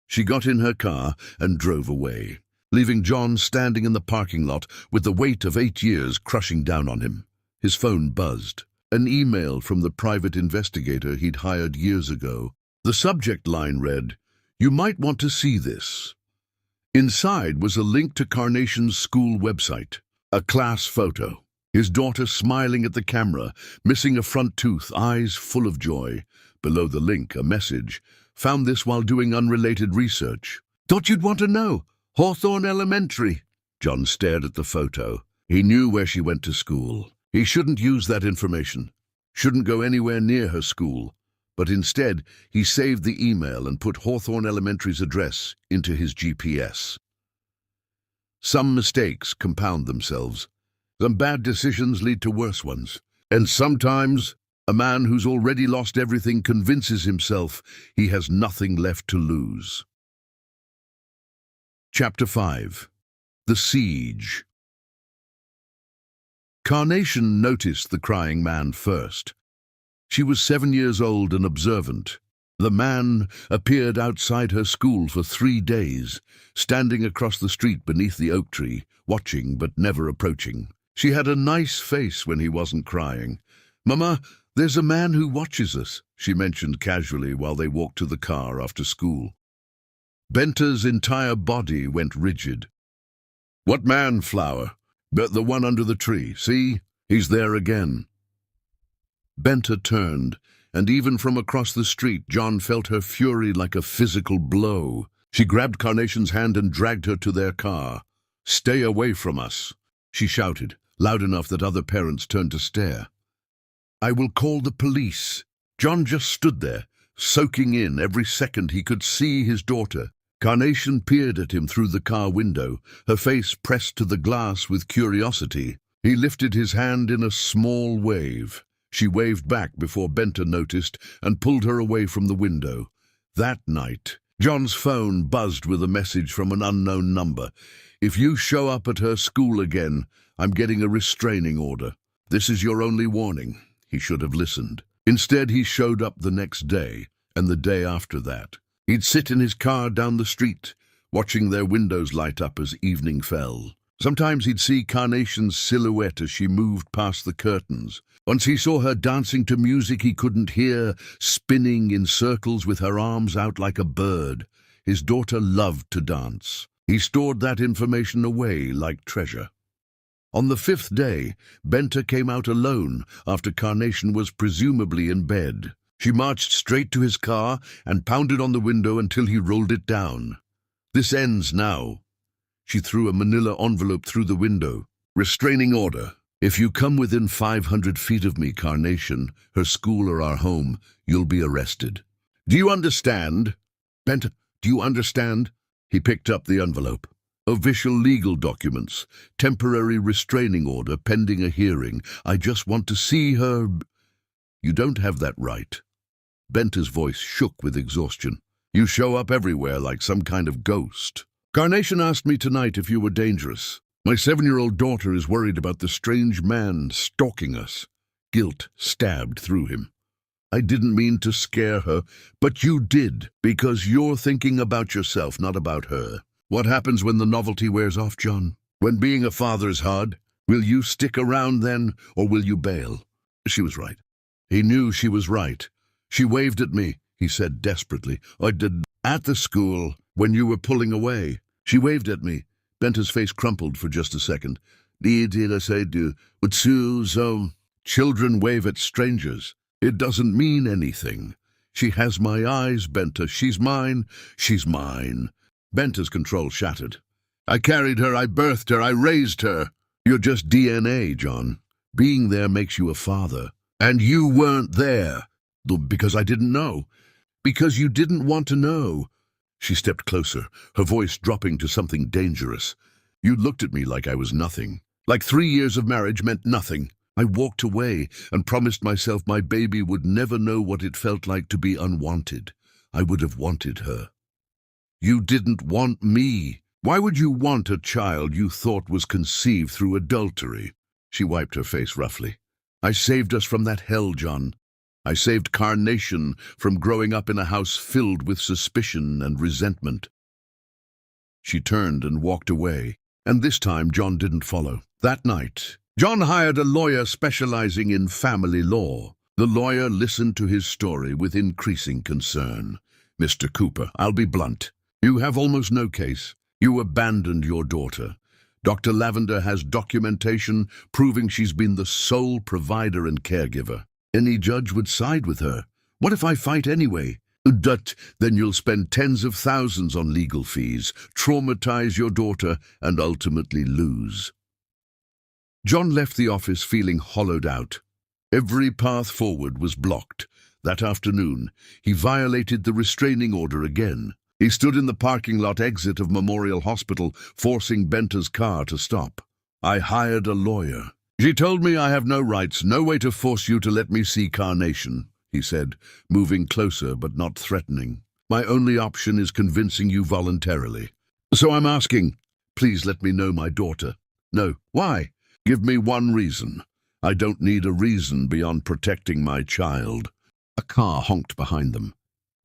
She got in her car and drove away. leaving John standing in the parking lot with the weight of 8 years crushing down on him. His phone buzzed. An email from the private investigator he'd hired years ago. The subject line read, "You might want to see this." Inside was a link to Carnation's school website, a class photo. His daughter smiling at the camera, missing a front tooth, eyes full of joy. Below the link, a message. "Found this while doing unrelated research. Thought you'd want to know. Hawthorne Elementary." John stared at the photo. He knew where she went to school. He shouldn't use that information. Shouldn't go anywhere near her school. But instead, he saved the email and put Hawthorne Elementary's address into his GPS. Some mistakes compound themselves. Some bad decisions lead to worse ones. And sometimes, a man who's already lost everything convinces himself he has nothing left to lose. Chapter 5. The Siege. Carnation noticed the crying man first. She was 7 years old and observant. The man appeared outside her school for 3 days, standing across the street beneath the oak tree, watching but never approaching. She had a nice face when he wasn't crying. "Mama, there's a man who watches us," she mentioned casually while they walked to the car after school. Benta's entire body went rigid. "What man, Flower?" "But the one under the tree. See? He's there again." Benta turned, and even from across the street, John felt her fury like a physical blow. She grabbed Carnation's hand and dragged her to their car. "Stay away from us," she shouted, loud enough that other parents turned to stare. "I will call the police." John just stood there, soaking in every second he could see his daughter. Carnation peered at him through the car window, her face pressed to the glass with curiosity. He lifted his hand in a small wave. She waved back before Benta noticed and pulled her away from the window. That night, John's phone buzzed with a message from an unknown number. "If you show up at her school again, I'm getting a restraining order. This is your only warning." He should have listened. Instead, he showed up the next day, and the day after that. He'd sit in his car down the street, watching their windows light up as evening fell. Sometimes he'd see Carnation's silhouette as she moved past the curtains. Once he saw her dancing to music he couldn't hear, spinning in circles with her arms out like a bird. His daughter loved to dance. He stored that information away like treasure. On the 5th day, Benta came out alone after Carnation was presumably in bed. She marched straight to his car and pounded on the window until he rolled it down. "This ends now." She threw a manila envelope through the window. "Restraining order. If you come within 500 feet of me, Carnation, her school or our home, you'll be arrested. Do you understand?" "Benta, do you understand?" He picked up the envelope. "Official legal documents. Temporary restraining order pending a hearing. I just want to see her." "You don't have that right." Benta's voice shook with exhaustion. "You show up everywhere like some kind of ghost. Carnation asked me tonight if you were dangerous. My 7-year-old daughter is worried about the strange man stalking us." Guilt stabbed through him. "I didn't mean to scare her, but you did, because you're thinking about yourself, not about her. What happens when the novelty wears off, John? When being a father's hard? Will you stick around then, or will you bail?" She was right. He knew she was right. "She waved at me," he said desperately. "I did at the school when you were pulling away. She waved at me." Benta's face crumpled for just a second. Did I say do? But so children wave at strangers. It doesn't mean anything. She has my eyes, Benta. She's mine. She's mine." Benta's control shattered. "I carried her, I birthed her, I raised her." "You're just DNA, John. Being there makes you a father. And you weren't there." "Because I didn't know." "Because you didn't want to know." She stepped closer, her voice dropping to something dangerous. "You looked at me like I was nothing. Like 3 years of marriage meant nothing. I walked away and promised myself my baby would never know what it felt like to be unwanted. I would have wanted her." "You didn't want me. Why would you want a child you thought was conceived through adultery?" She wiped her face roughly. "I saved us from that hell, John. I saved Carnation from growing up in a house filled with suspicion and resentment." She turned and walked away. And this time John didn't follow. That night, John hired a lawyer specializing in family law. The lawyer listened to his story with increasing concern. "Mr. Cooper, I'll be blunt. You have almost no case. You abandoned your daughter. Dr. Lavender has documentation proving she's been the sole provider and caregiver. Any judge would side with her. What if I fight anyway? Then you'll spend tens of thousands on legal fees, traumatize your daughter, and ultimately lose." John left the office feeling hollowed out. Every path forward was blocked. That afternoon, he violated the restraining order again. He stood in the parking lot exit of Memorial Hospital, forcing Benta's car to stop. "I hired a lawyer. She told me I have no rights, no way to force you to let me see Carnation," he said, moving closer but not threatening. "My only option is convincing you voluntarily. So I'm asking, please let me know my daughter." "No." "Why?" "Give me one reason. I don't need a reason beyond protecting my child." A car honked behind them.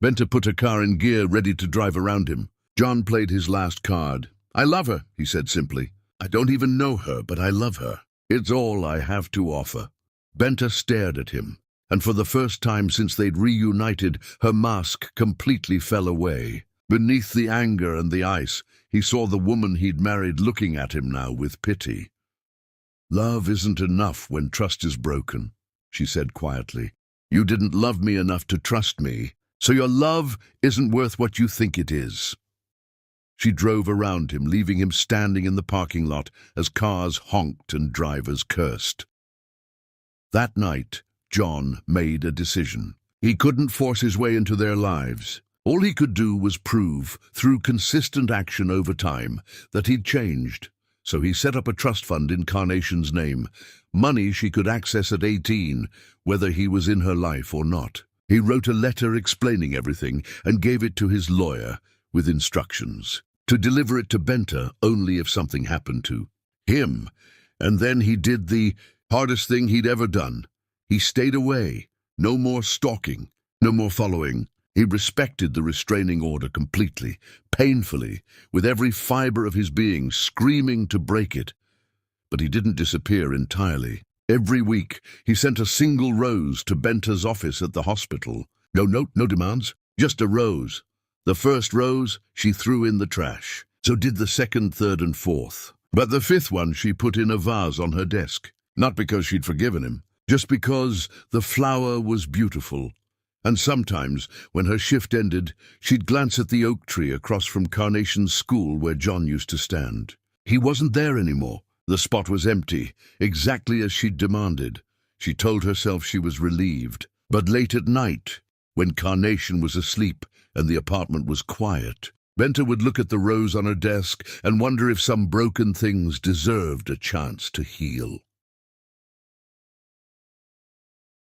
Benta put her car in gear, ready to drive around him. John played his last card. "I love her," he said simply. "I don't even know her, but I love her. It's all I have to offer." Benta stared at him, and for the first time since they'd reunited, her mask completely fell away. Beneath the anger and the ice, he saw the woman he'd married looking at him now with pity. "Love isn't enough when trust is broken," she said quietly. "You didn't love me enough to trust me, so your love isn't worth what you think it is." She drove around him, leaving him standing in the parking lot as cars honked and drivers cursed. That night, John made a decision. He couldn't force his way into their lives. All he could do was prove, through consistent action over time, that he'd changed. So he set up a trust fund in Carnation's name, money she could access at 18, whether he was in her life or not. He wrote a letter explaining everything and gave it to his lawyer with instructions to deliver it to Benta only if something happened to him. And then he did the hardest thing he'd ever done. He stayed away. No more stalking, no more following. He respected the restraining order completely, painfully, with every fiber of his being screaming to break it. But he didn't disappear entirely. Every week, he sent a single rose to Benta's office at the hospital. No note, no demands, just a rose. The first rose she threw in the trash. So did the second, third, and fourth. But the fifth one she put in a vase on her desk. Not because she'd forgiven him, just because the flower was beautiful. And sometimes, when her shift ended, she'd glance at the oak tree across from Carnation's school where John used to stand. He wasn't there anymore. The spot was empty, exactly as she'd demanded. She told herself she was relieved. But late at night, when Carnation was asleep and the apartment was quiet, Benta would look at the rose on her desk and wonder if some broken things deserved a chance to heal.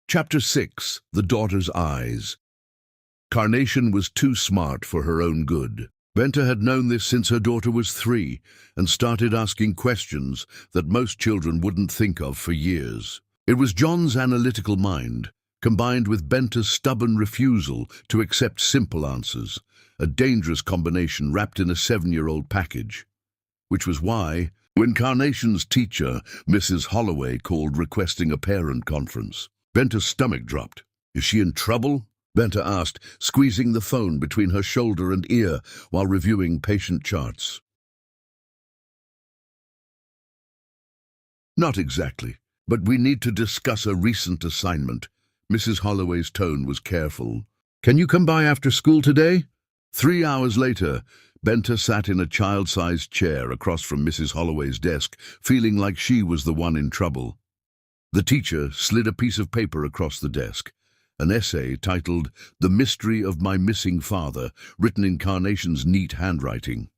Chapter 6. The Daughter's Eyes. Carnation was too smart for her own good. Benta had known this since her daughter was 3 and started asking questions that most children wouldn't think of for years. It was John's analytical mind, combined with Benta's stubborn refusal to accept simple answers, a dangerous combination wrapped in a 7-year-old package. Which was why, when Carnation's teacher, Mrs. Holloway, called requesting a parent conference, Benta's stomach dropped. "Is she in trouble?" Benta asked, squeezing the phone between her shoulder and ear while reviewing patient charts. "Not exactly, but we need to discuss a recent assignment." Mrs. Holloway's tone was careful. "Can you come by after school today?" 3 hours later, Benta sat in a child-sized chair across from Mrs. Holloway's desk, feeling like she was the one in trouble. The teacher slid a piece of paper across the desk, an essay titled "The Mystery of My Missing Father," written in Carnation's neat handwriting.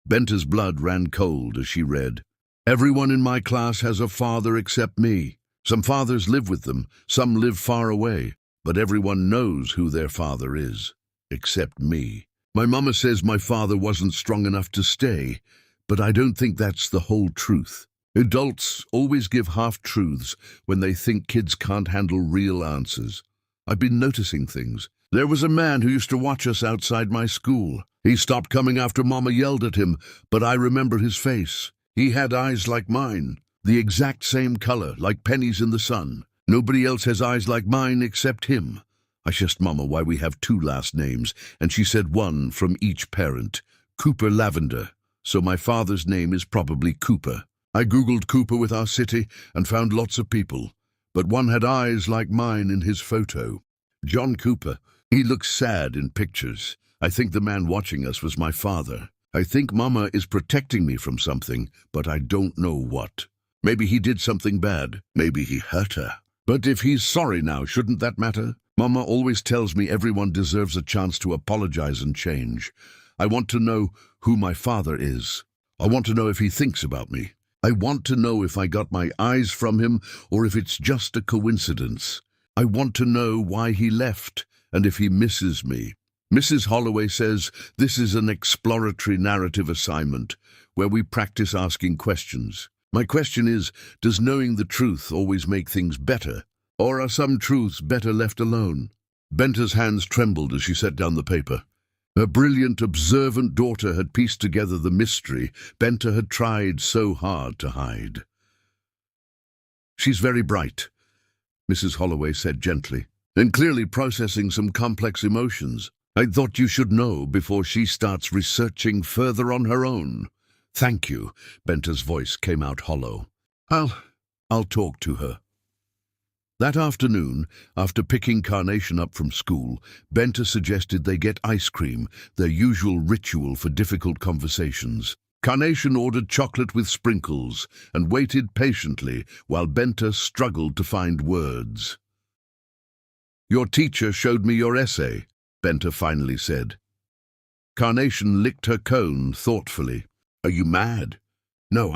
Benta's blood ran cold as she read, "Everyone in my class has a father except me. Some fathers live with them, some live far away, but everyone knows who their father is, except me. My mama says my father wasn't strong enough to stay, but I don't think that's the whole truth. Adults always give half-truths when they think kids can't handle real answers. I've been noticing things. There was a man who used to watch us outside my school. He stopped coming after Mama yelled at him, but I remember his face. He had eyes like mine, the exact same color, like pennies in the sun. Nobody else has eyes like mine except him. I asked Mama why we have two last names, and she said one from each parent. Cooper Lavender. So my father's name is probably Cooper. I googled Cooper with our city and found lots of people, but one had eyes like mine in his photo. John Cooper. He looks sad in pictures. I think the man watching us was my father. I think Mama is protecting me from something, but I don't know what. Maybe he did something bad. Maybe he hurt her. But if he's sorry now, shouldn't that matter? Mama always tells me everyone deserves a chance to apologize and change. I want to know who my father is. I want to know if he thinks about me. I want to know if I got my eyes from him or if it's just a coincidence. I want to know why he left and if he misses me. Mrs. Holloway says this is an exploratory narrative assignment where we practice asking questions. My question is, does knowing the truth always make things better? Or are some truths better left alone? Benta's hands trembled as she set down the paper. Her brilliant, observant daughter had pieced together the mystery Benta had tried so hard to hide. She's very bright, Mrs. Holloway said gently, and clearly processing some complex emotions. I thought you should know before she starts researching further on her own. Thank you, Benta's voice came out hollow. I'll talk to her. That afternoon, after picking Carnation up from school, Benta suggested they get ice cream, their usual ritual for difficult conversations. Carnation ordered chocolate with sprinkles and waited patiently while Benta struggled to find words. Your teacher showed me your essay, Benta finally said. Carnation licked her cone thoughtfully. Are you mad? No,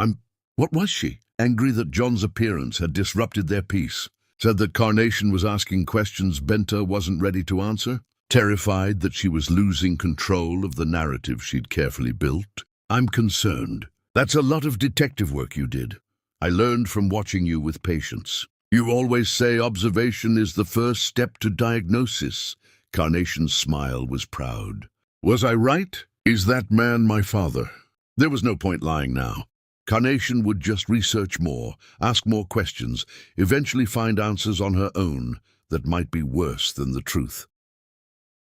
What was she? Angry that John's appearance had disrupted their peace. Said that Carnation was asking questions Benta wasn't ready to answer? Terrified that she was losing control of the narrative she'd carefully built? I'm concerned. That's a lot of detective work you did. I learned from watching you with patience. You always say observation is the first step to diagnosis. Carnation's smile was proud. Was I right? Is that man my father? There was no point lying now. Carnation would just research more, ask more questions, eventually find answers on her own that might be worse than the truth.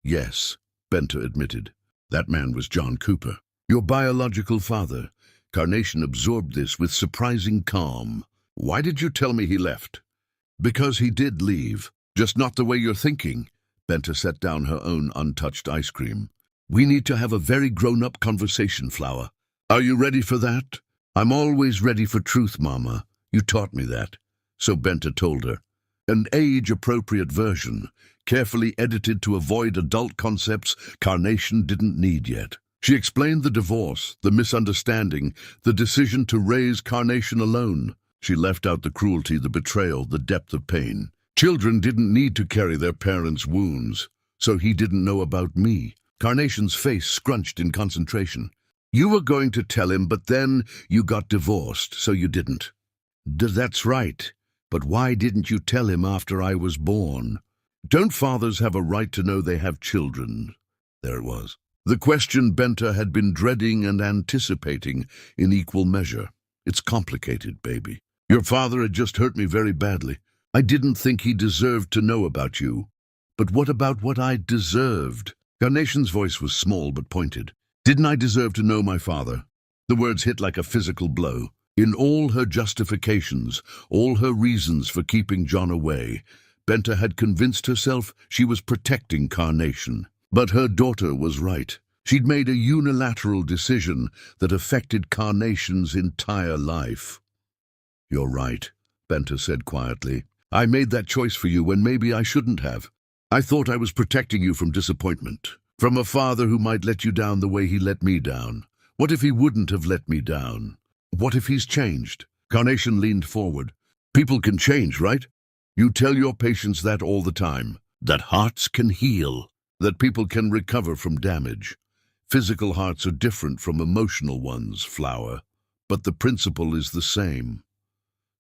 Yes, Benta admitted. That man was John Cooper. Your biological father. Carnation absorbed this with surprising calm. Why did you tell me he left? Because he did leave, just not the way you're thinking. Benta set down her own untouched ice cream. We need to have a very grown-up conversation, Flower. Are you ready for that? I'm always ready for truth, Mama. You taught me that. So Benta told her. An age-appropriate version, carefully edited to avoid adult concepts Carnation didn't need yet. She explained the divorce, the misunderstanding, the decision to raise Carnation alone. She left out the cruelty, the betrayal, the depth of pain. Children didn't need to carry their parents' wounds, so he didn't know about me. Carnation's face scrunched in concentration. You were going to tell him, but then you got divorced, so you didn't. That's right. But why didn't you tell him after I was born? Don't fathers have a right to know they have children? There it was. The question Benta had been dreading and anticipating in equal measure. It's complicated, baby. Your father had just hurt me very badly. I didn't think he deserved to know about you. But what about what I deserved? Carnation's voice was small but pointed. Didn't I deserve to know my father? The words hit like a physical blow. In all her justifications, all her reasons for keeping John away, Benta had convinced herself she was protecting Carnation. But her daughter was right. She'd made a unilateral decision that affected Carnation's entire life. You're right, Benta said quietly. I made that choice for you when maybe I shouldn't have. I thought I was protecting you from disappointment. From a father who might let you down the way he let me down. What if he wouldn't have let me down? What if he's changed? Carnation leaned forward. People can change, right? You tell your patients that all the time. That hearts can heal. That people can recover from damage. Physical hearts are different from emotional ones, Flower. But the principle is the same.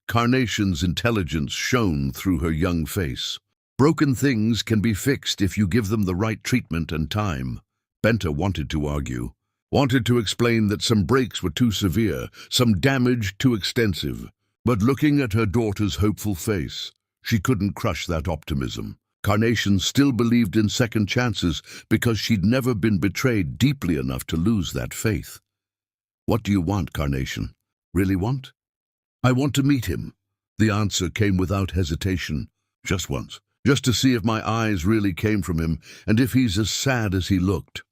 Carnation's intelligence shone through her young face. Broken things can be fixed if you give them the right treatment and time. Benta wanted to argue, wanted to explain that some breaks were too severe, some damage too extensive. But looking at her daughter's hopeful face, she couldn't crush that optimism. Carnation still believed in second chances because she'd never been betrayed deeply enough to lose that faith. "What do you want, Carnation? Really want?" "I want to meet him." The answer came without hesitation. "Just once. Just to see if my eyes really came from him and if he's as sad as he looked."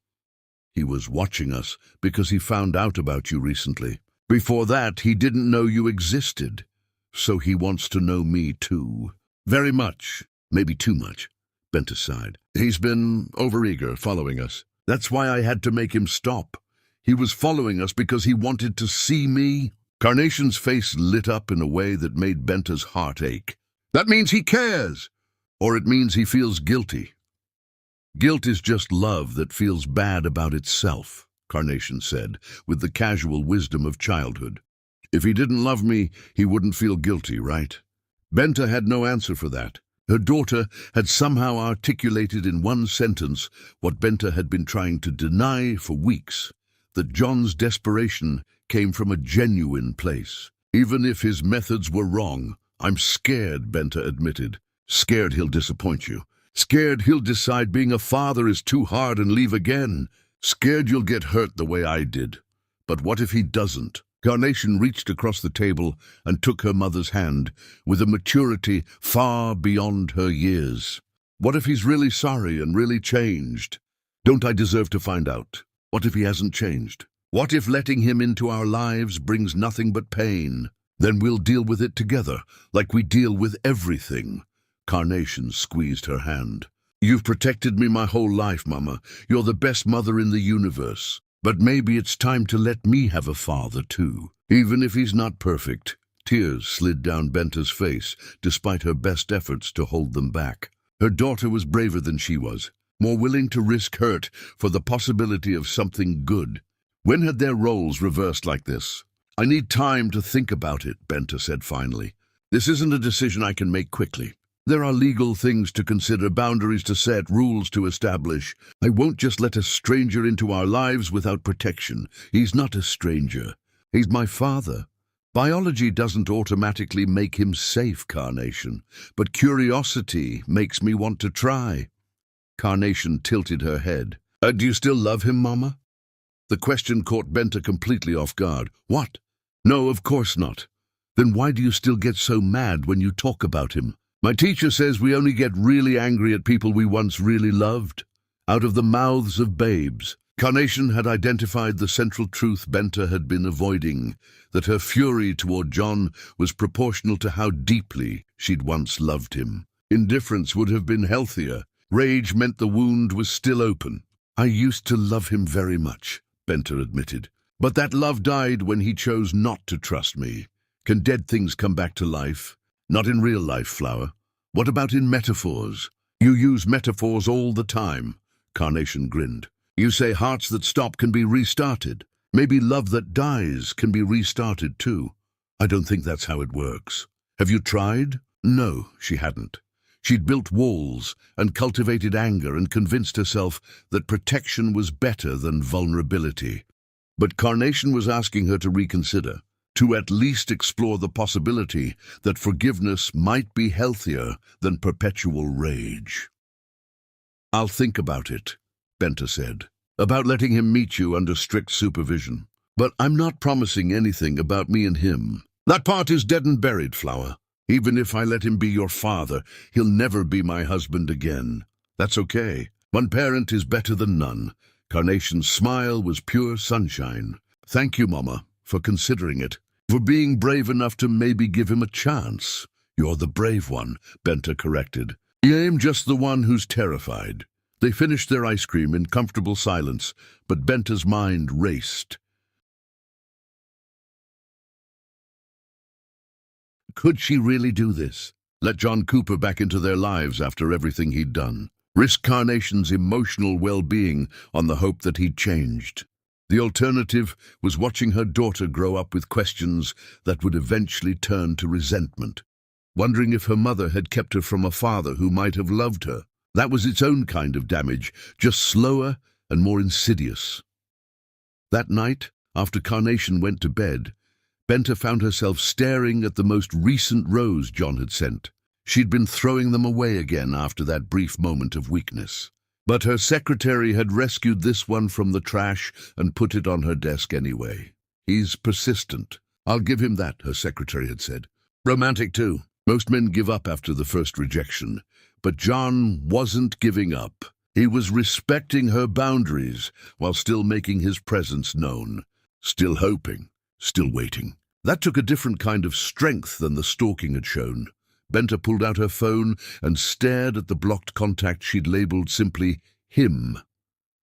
"He was watching us because he found out about you recently. Before that, he didn't know you existed. So he wants to know me too." "Very much. Maybe too much," Benta sighed. "He's been overeager, following us. That's why I had to make him stop. He was following us because he wanted to see me." Carnation's face lit up in a way that made Benta's heart ache. "That means he cares! Or it means he feels guilty." "Guilt is just love that feels bad about itself," Carnation said, with the casual wisdom of childhood. "If he didn't love me, he wouldn't feel guilty, right?" Benta had no answer for that. Her daughter had somehow articulated in one sentence what Benta had been trying to deny for weeks, that John's desperation came from a genuine place. "Even if his methods were wrong, I'm scared," Benta admitted. "Scared he'll disappoint you. Scared he'll decide being a father is too hard and leave again. Scared you'll get hurt the way I did. But what if he doesn't?" Carnation reached across the table and took her mother's hand, with a maturity far beyond her years. "What if he's really sorry and really changed? Don't I deserve to find out? What if he hasn't changed? What if letting him into our lives brings nothing but pain? Then we'll deal with it together, like we deal with everything." Carnation squeezed her hand. "You've protected me my whole life, Mama. You're the best mother in the universe. But maybe it's time to let me have a father, too. Even if he's not perfect." Tears slid down Benta's face, despite her best efforts to hold them back. Her daughter was braver than she was, more willing to risk hurt for the possibility of something good. When had their roles reversed like this? "I need time to think about it," Benta said finally. "This isn't a decision I can make quickly. There are legal things to consider, boundaries to set, rules to establish. I won't just let a stranger into our lives without protection. He's not a stranger. He's my father. Biology doesn't automatically make him safe, Carnation, but curiosity makes me want to try." Carnation tilted her head. Do you still love him, Mama?" The question caught Benta completely off guard. "What? No, of course not. Then why do you still get so mad when you talk about him?" "My teacher says we only get really angry at people we once really loved. Out of the mouths of babes." Carnation had identified the central truth Benta had been avoiding, that her fury toward John was proportional to how deeply she'd once loved him. Indifference would have been healthier. Rage meant the wound was still open. "I used to love him very much," Benta admitted. "But that love died when he chose not to trust me. Can dead things come back to life? Not in real life, Flower. What about in metaphors?" "You use metaphors all the time," Carnation grinned. "You say hearts that stop can be restarted. Maybe love that dies can be restarted too. I don't think that's how it works. Have you tried?" No, she hadn't. She'd built walls and cultivated anger and convinced herself that protection was better than vulnerability. But Carnation was asking her to reconsider, to at least explore the possibility that forgiveness might be healthier than perpetual rage. "I'll think about it," Benta said, "about letting him meet you under strict supervision. But I'm not promising anything about me and him. That part is dead and buried, Flower. Even if I let him be your father, he'll never be my husband again. That's okay. One parent is better than none." Carnation's smile was pure sunshine. "Thank you, Mama, for considering it. For being brave enough to maybe give him a chance." "You're the brave one," Benta corrected. "I'm just the one who's terrified." They finished their ice cream in comfortable silence, but Benta's mind raced. Could she really do this? Let John Cooper back into their lives after everything he'd done? Risk Carnation's emotional well-being on the hope that he'd changed? The alternative was watching her daughter grow up with questions that would eventually turn to resentment, wondering if her mother had kept her from a father who might have loved her. That was its own kind of damage, just slower and more insidious. That night, after Carnation went to bed, Benta found herself staring at the most recent rose John had sent. She'd been throwing them away again after that brief moment of weakness. But her secretary had rescued this one from the trash and put it on her desk anyway. "He's persistent. I'll give him that," her secretary had said. "Romantic too. Most men give up after the first rejection. But John wasn't giving up. He was respecting her boundaries while still making his presence known. Still hoping. Still waiting. That took a different kind of strength than the stalking had shown. Benta pulled out her phone and stared at the blocked contact she'd labeled simply him.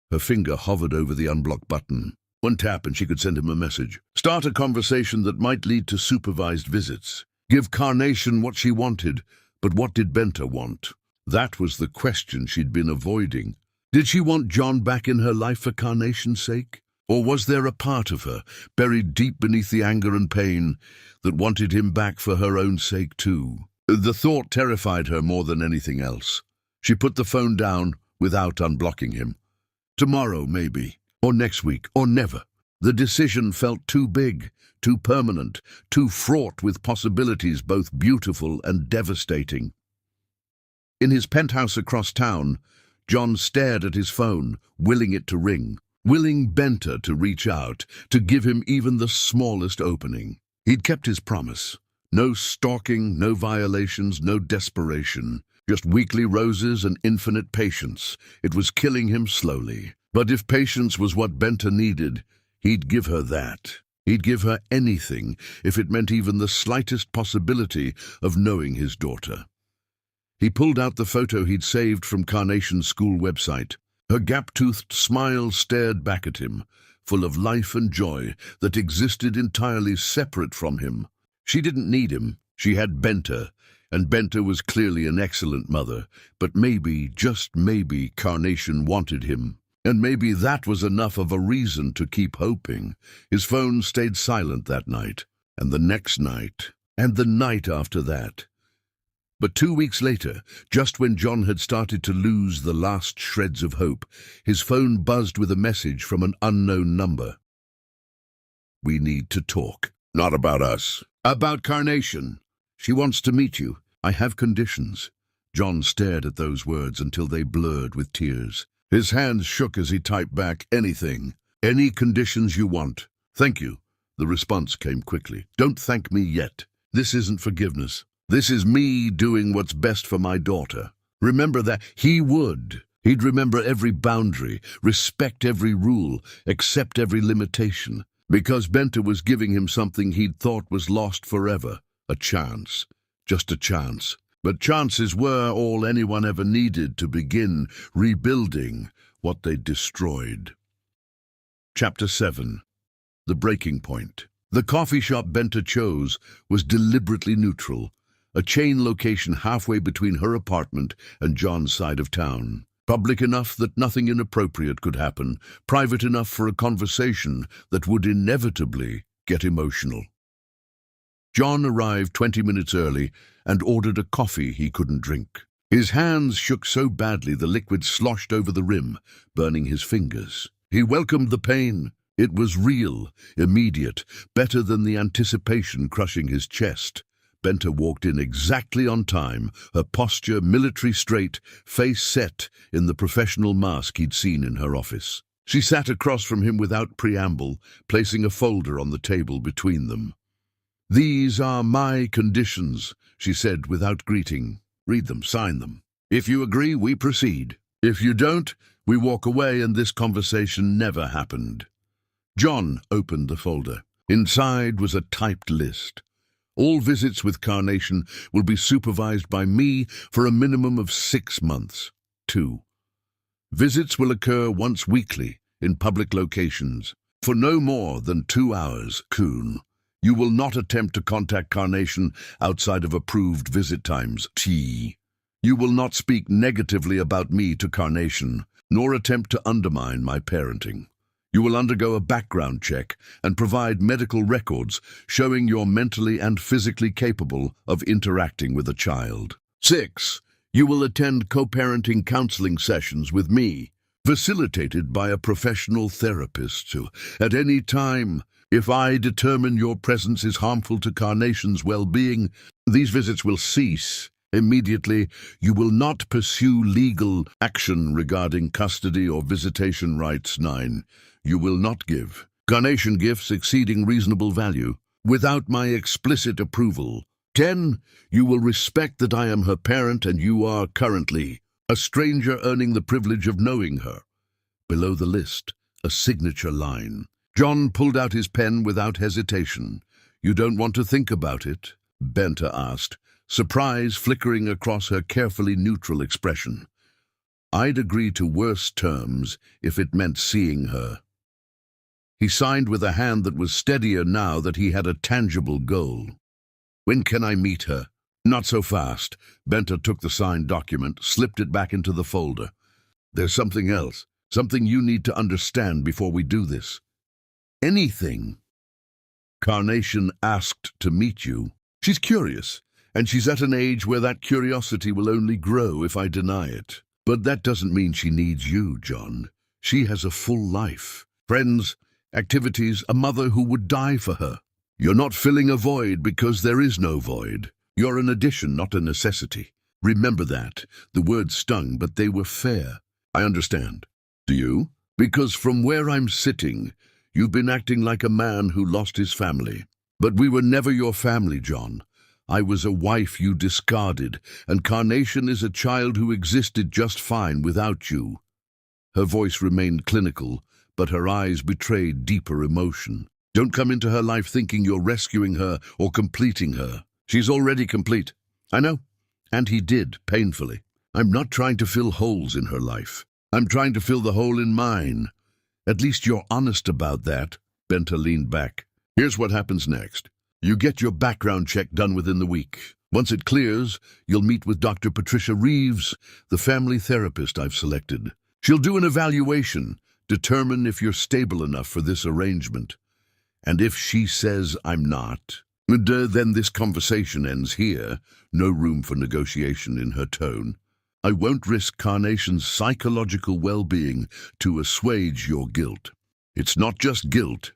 Her finger hovered over the unblock button. One tap and she could send him a message. Start a conversation that might lead to supervised visits. Give Carnation what she wanted, but what did Benta want? That was the question she'd been avoiding. Did she want John back in her life for Carnation's sake? Or was there a part of her, buried deep beneath the anger and pain, that wanted him back for her own sake too? The thought terrified her more than anything else. She put the phone down without unblocking him. Tomorrow, maybe, or next week, or never. The decision felt too big, too permanent, too fraught with possibilities both beautiful and devastating. In his penthouse across town, John stared at his phone, willing it to ring, willing Benta to reach out, to give him even the smallest opening. He'd kept his promise. No stalking, no violations, no desperation. Just weekly roses and infinite patience. It was killing him slowly. But if patience was what Benta needed, he'd give her that. He'd give her anything if it meant even the slightest possibility of knowing his daughter. He pulled out the photo he'd saved from Carnation's school website. Her gap-toothed smile stared back at him, full of life and joy that existed entirely separate from him. She didn't need him. She had Benta, and Benta was clearly an excellent mother. But maybe, just maybe, Carnation wanted him. And maybe that was enough of a reason to keep hoping. His phone stayed silent that night, and the next night, and the night after that. But 2 weeks later, just when John had started to lose the last shreds of hope, his phone buzzed with a message from an unknown number. "We need to talk. Not about us. About Carnation. She wants to meet you. I have conditions." John stared at those words until they blurred with tears. His hands shook as he typed back, "Anything. Any conditions you want." "Thank you." The response came quickly. "Don't thank me yet. This isn't forgiveness. This is me doing what's best for my daughter." Remember that. He would. He'd remember every boundary, respect every rule, accept every limitation. Because Benta was giving him something he'd thought was lost forever. A chance. Just a chance. But chances were all anyone ever needed to begin rebuilding what they'd destroyed. Chapter 7. The Breaking Point. The coffee shop Benta chose was deliberately neutral, a chain location halfway between her apartment and John's side of town. Public enough that nothing inappropriate could happen, private enough for a conversation that would inevitably get emotional. John arrived 20 minutes early and ordered a coffee he couldn't drink. His hands shook so badly the liquid sloshed over the rim, burning his fingers. He welcomed the pain. It was real, immediate, better than the anticipation crushing his chest. Benta walked in exactly on time, her posture military straight, face set in the professional mask he'd seen in her office. She sat across from him without preamble, placing a folder on the table between them. "These are my conditions," she said without greeting. "Read them, sign them. If you agree, we proceed. If you don't, we walk away and this conversation never happened." John opened the folder. Inside was a typed list. "All visits with Carnation will be supervised by me for a minimum of 6 months. 2. Visits will occur once weekly in public locations for no more than 2 hours. Coon. You will not attempt to contact Carnation outside of approved visit times. T. You will not speak negatively about me to Carnation, nor attempt to undermine my parenting. You will undergo a background check and provide medical records showing you're mentally and physically capable of interacting with a child. 6. You will attend co-parenting counseling sessions with me facilitated by a professional therapist who, at any time, if I determine your presence is harmful to Carnation's well-being, these visits will cease. Immediately, you will not pursue legal action regarding custody or visitation rights. 9. You will not give Carnation gifts exceeding reasonable value without my explicit approval. 10. You will respect that I am her parent and you are currently a stranger earning the privilege of knowing her. Below the list, a signature line. John pulled out his pen without hesitation. You don't want to think about it? Benta asked, surprise flickering across her carefully neutral expression. I'd agree to worse terms if it meant seeing her. He signed with a hand that was steadier now that he had a tangible goal. When can I meet her? Not so fast. Benta took the signed document, slipped it back into the folder. There's something else, something you need to understand before we do this. Anything. Carnation asked to meet you. She's curious, and she's at an age where that curiosity will only grow if I deny it. But that doesn't mean she needs you, John. She has a full life. Friends, activities, a mother who would die for her. You're not filling a void because there is no void. You're an addition, not a necessity. Remember that. The words stung, but they were fair. I understand. Do you? Because from where I'm sitting, you've been acting like a man who lost his family. But we were never your family, John. I was a wife you discarded, and Carnation is a child who existed just fine without you. Her voice remained clinical, but her eyes betrayed deeper emotion. Don't come into her life thinking you're rescuing her or completing her. She's already complete. I know. And he did, painfully. I'm not trying to fill holes in her life. I'm trying to fill the hole in mine. At least you're honest about that. Benta leaned back. Here's what happens next. You get your background check done within the week. Once it clears, you'll meet with Dr. Patricia Reeves, the family therapist I've selected. She'll do an evaluation, determine if you're stable enough for this arrangement. And if she says I'm not, then this conversation ends here. No room for negotiation in her tone. I won't risk Carnation's psychological well-being to assuage your guilt. It's not just guilt.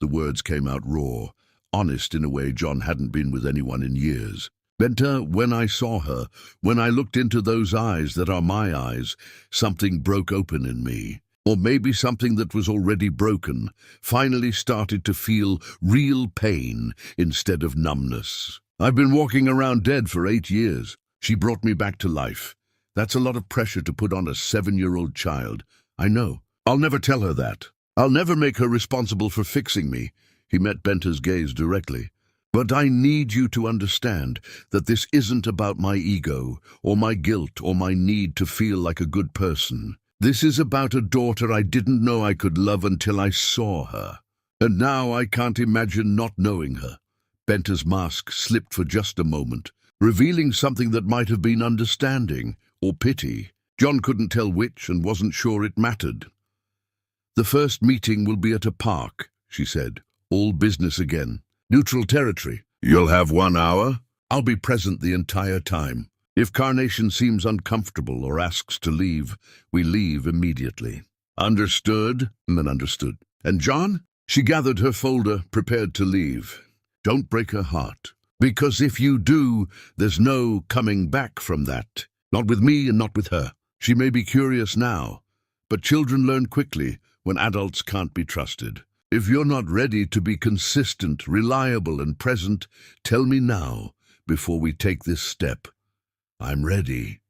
The words came out raw, honest in a way John hadn't been with anyone in years. Benta, when I saw her, when I looked into those eyes that are my eyes, something broke open in me. Or maybe something that was already broken finally started to feel real pain instead of numbness. I've been walking around dead for 8 years. She brought me back to life. That's a lot of pressure to put on a 7-year-old child. I know. I'll never tell her that. I'll never make her responsible for fixing me. He met Benta's gaze directly. But I need you to understand that this isn't about my ego, or my guilt, or my need to feel like a good person. This is about a daughter I didn't know I could love until I saw her. And now I can't imagine not knowing her. Benta's mask slipped for just a moment, revealing something that might have been understanding, or pity. John couldn't tell which and wasn't sure it mattered. The first meeting will be at a park, she said. All business again. Neutral territory. You'll have 1 hour? I'll be present the entire time. If Carnation seems uncomfortable or asks to leave, we leave immediately. Understood? And understood. And John? She gathered her folder, prepared to leave. Don't break her heart. Because if you do, there's no coming back from that. Not with me and not with her. She may be curious now, but children learn quickly when adults can't be trusted. If you're not ready to be consistent, reliable, and present, tell me now, before we take this step. I'm ready.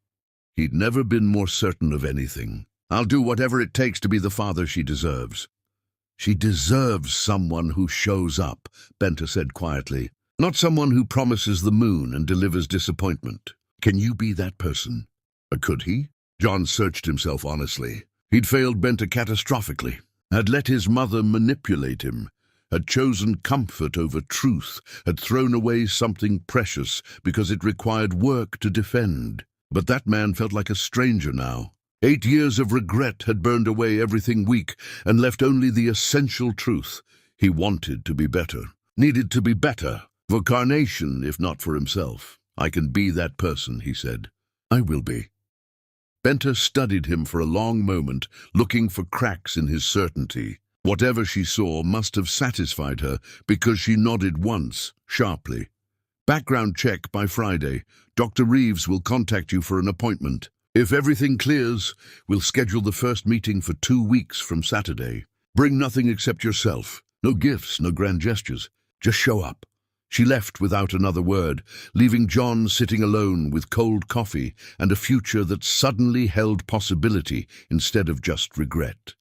He'd never been more certain of anything. I'll do whatever it takes to be the father she deserves. She deserves someone who shows up, Benta said quietly. Not someone who promises the moon and delivers disappointment. Can you be that person? Could he? John searched himself honestly. He'd failed Benta catastrophically, had let his mother manipulate him, had chosen comfort over truth, had thrown away something precious because it required work to defend. But that man felt like a stranger now. 8 years of regret had burned away everything weak and left only the essential truth. He wanted to be better, needed to be better, for Carnation, if not for himself. I can be that person, he said. I will be. Benta studied him for a long moment, looking for cracks in his certainty. Whatever she saw must have satisfied her, because she nodded once, sharply. Background check by Friday. Dr. Reeves will contact you for an appointment. If everything clears, we'll schedule the first meeting for 2 weeks from Saturday. Bring nothing except yourself. No gifts, no grand gestures. Just show up. She left without another word, leaving John sitting alone with cold coffee and a future that suddenly held possibility instead of just regret.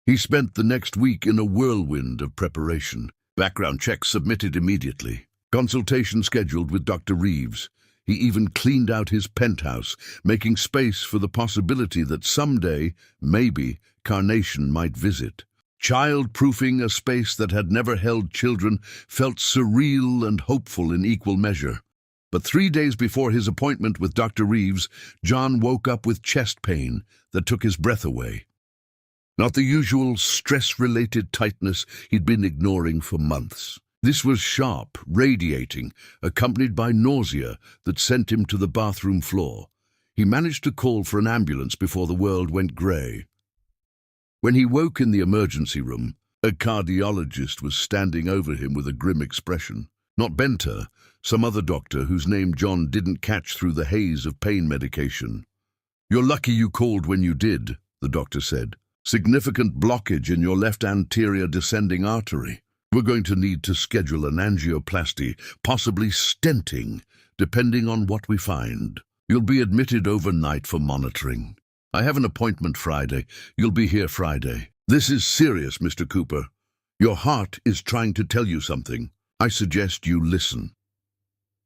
He spent the next week in a whirlwind of preparation. Background checks submitted immediately. Consultation scheduled with Dr. Reeves. He even cleaned out his penthouse, making space for the possibility that someday, maybe, Carnation might visit. Child-proofing a space that had never held children felt surreal and hopeful in equal measure. But 3 days before his appointment with Dr. Reeves, John woke up with chest pain that took his breath away. Not the usual stress-related tightness he'd been ignoring for months. This was sharp, radiating, accompanied by nausea that sent him to the bathroom floor. He managed to call for an ambulance before the world went grey. When he woke in the emergency room, a cardiologist was standing over him with a grim expression. Not Benta, some other doctor whose name John didn't catch through the haze of pain medication. "You're lucky you called when you did," the doctor said. "Significant blockage in your left anterior descending artery. We're going to need to schedule an angioplasty, possibly stenting, depending on what we find. You'll be admitted overnight for monitoring. I have an appointment Friday. You'll be here Friday. This is serious, Mr. Cooper. Your heart is trying to tell you something. I suggest you listen."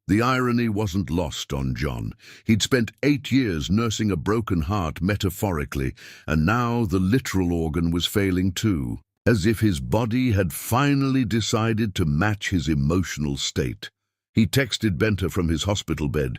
The irony wasn't lost on John. He'd spent 8 years nursing a broken heart metaphorically, and now the literal organ was failing too, as if his body had finally decided to match his emotional state. He texted Benta from his hospital bed.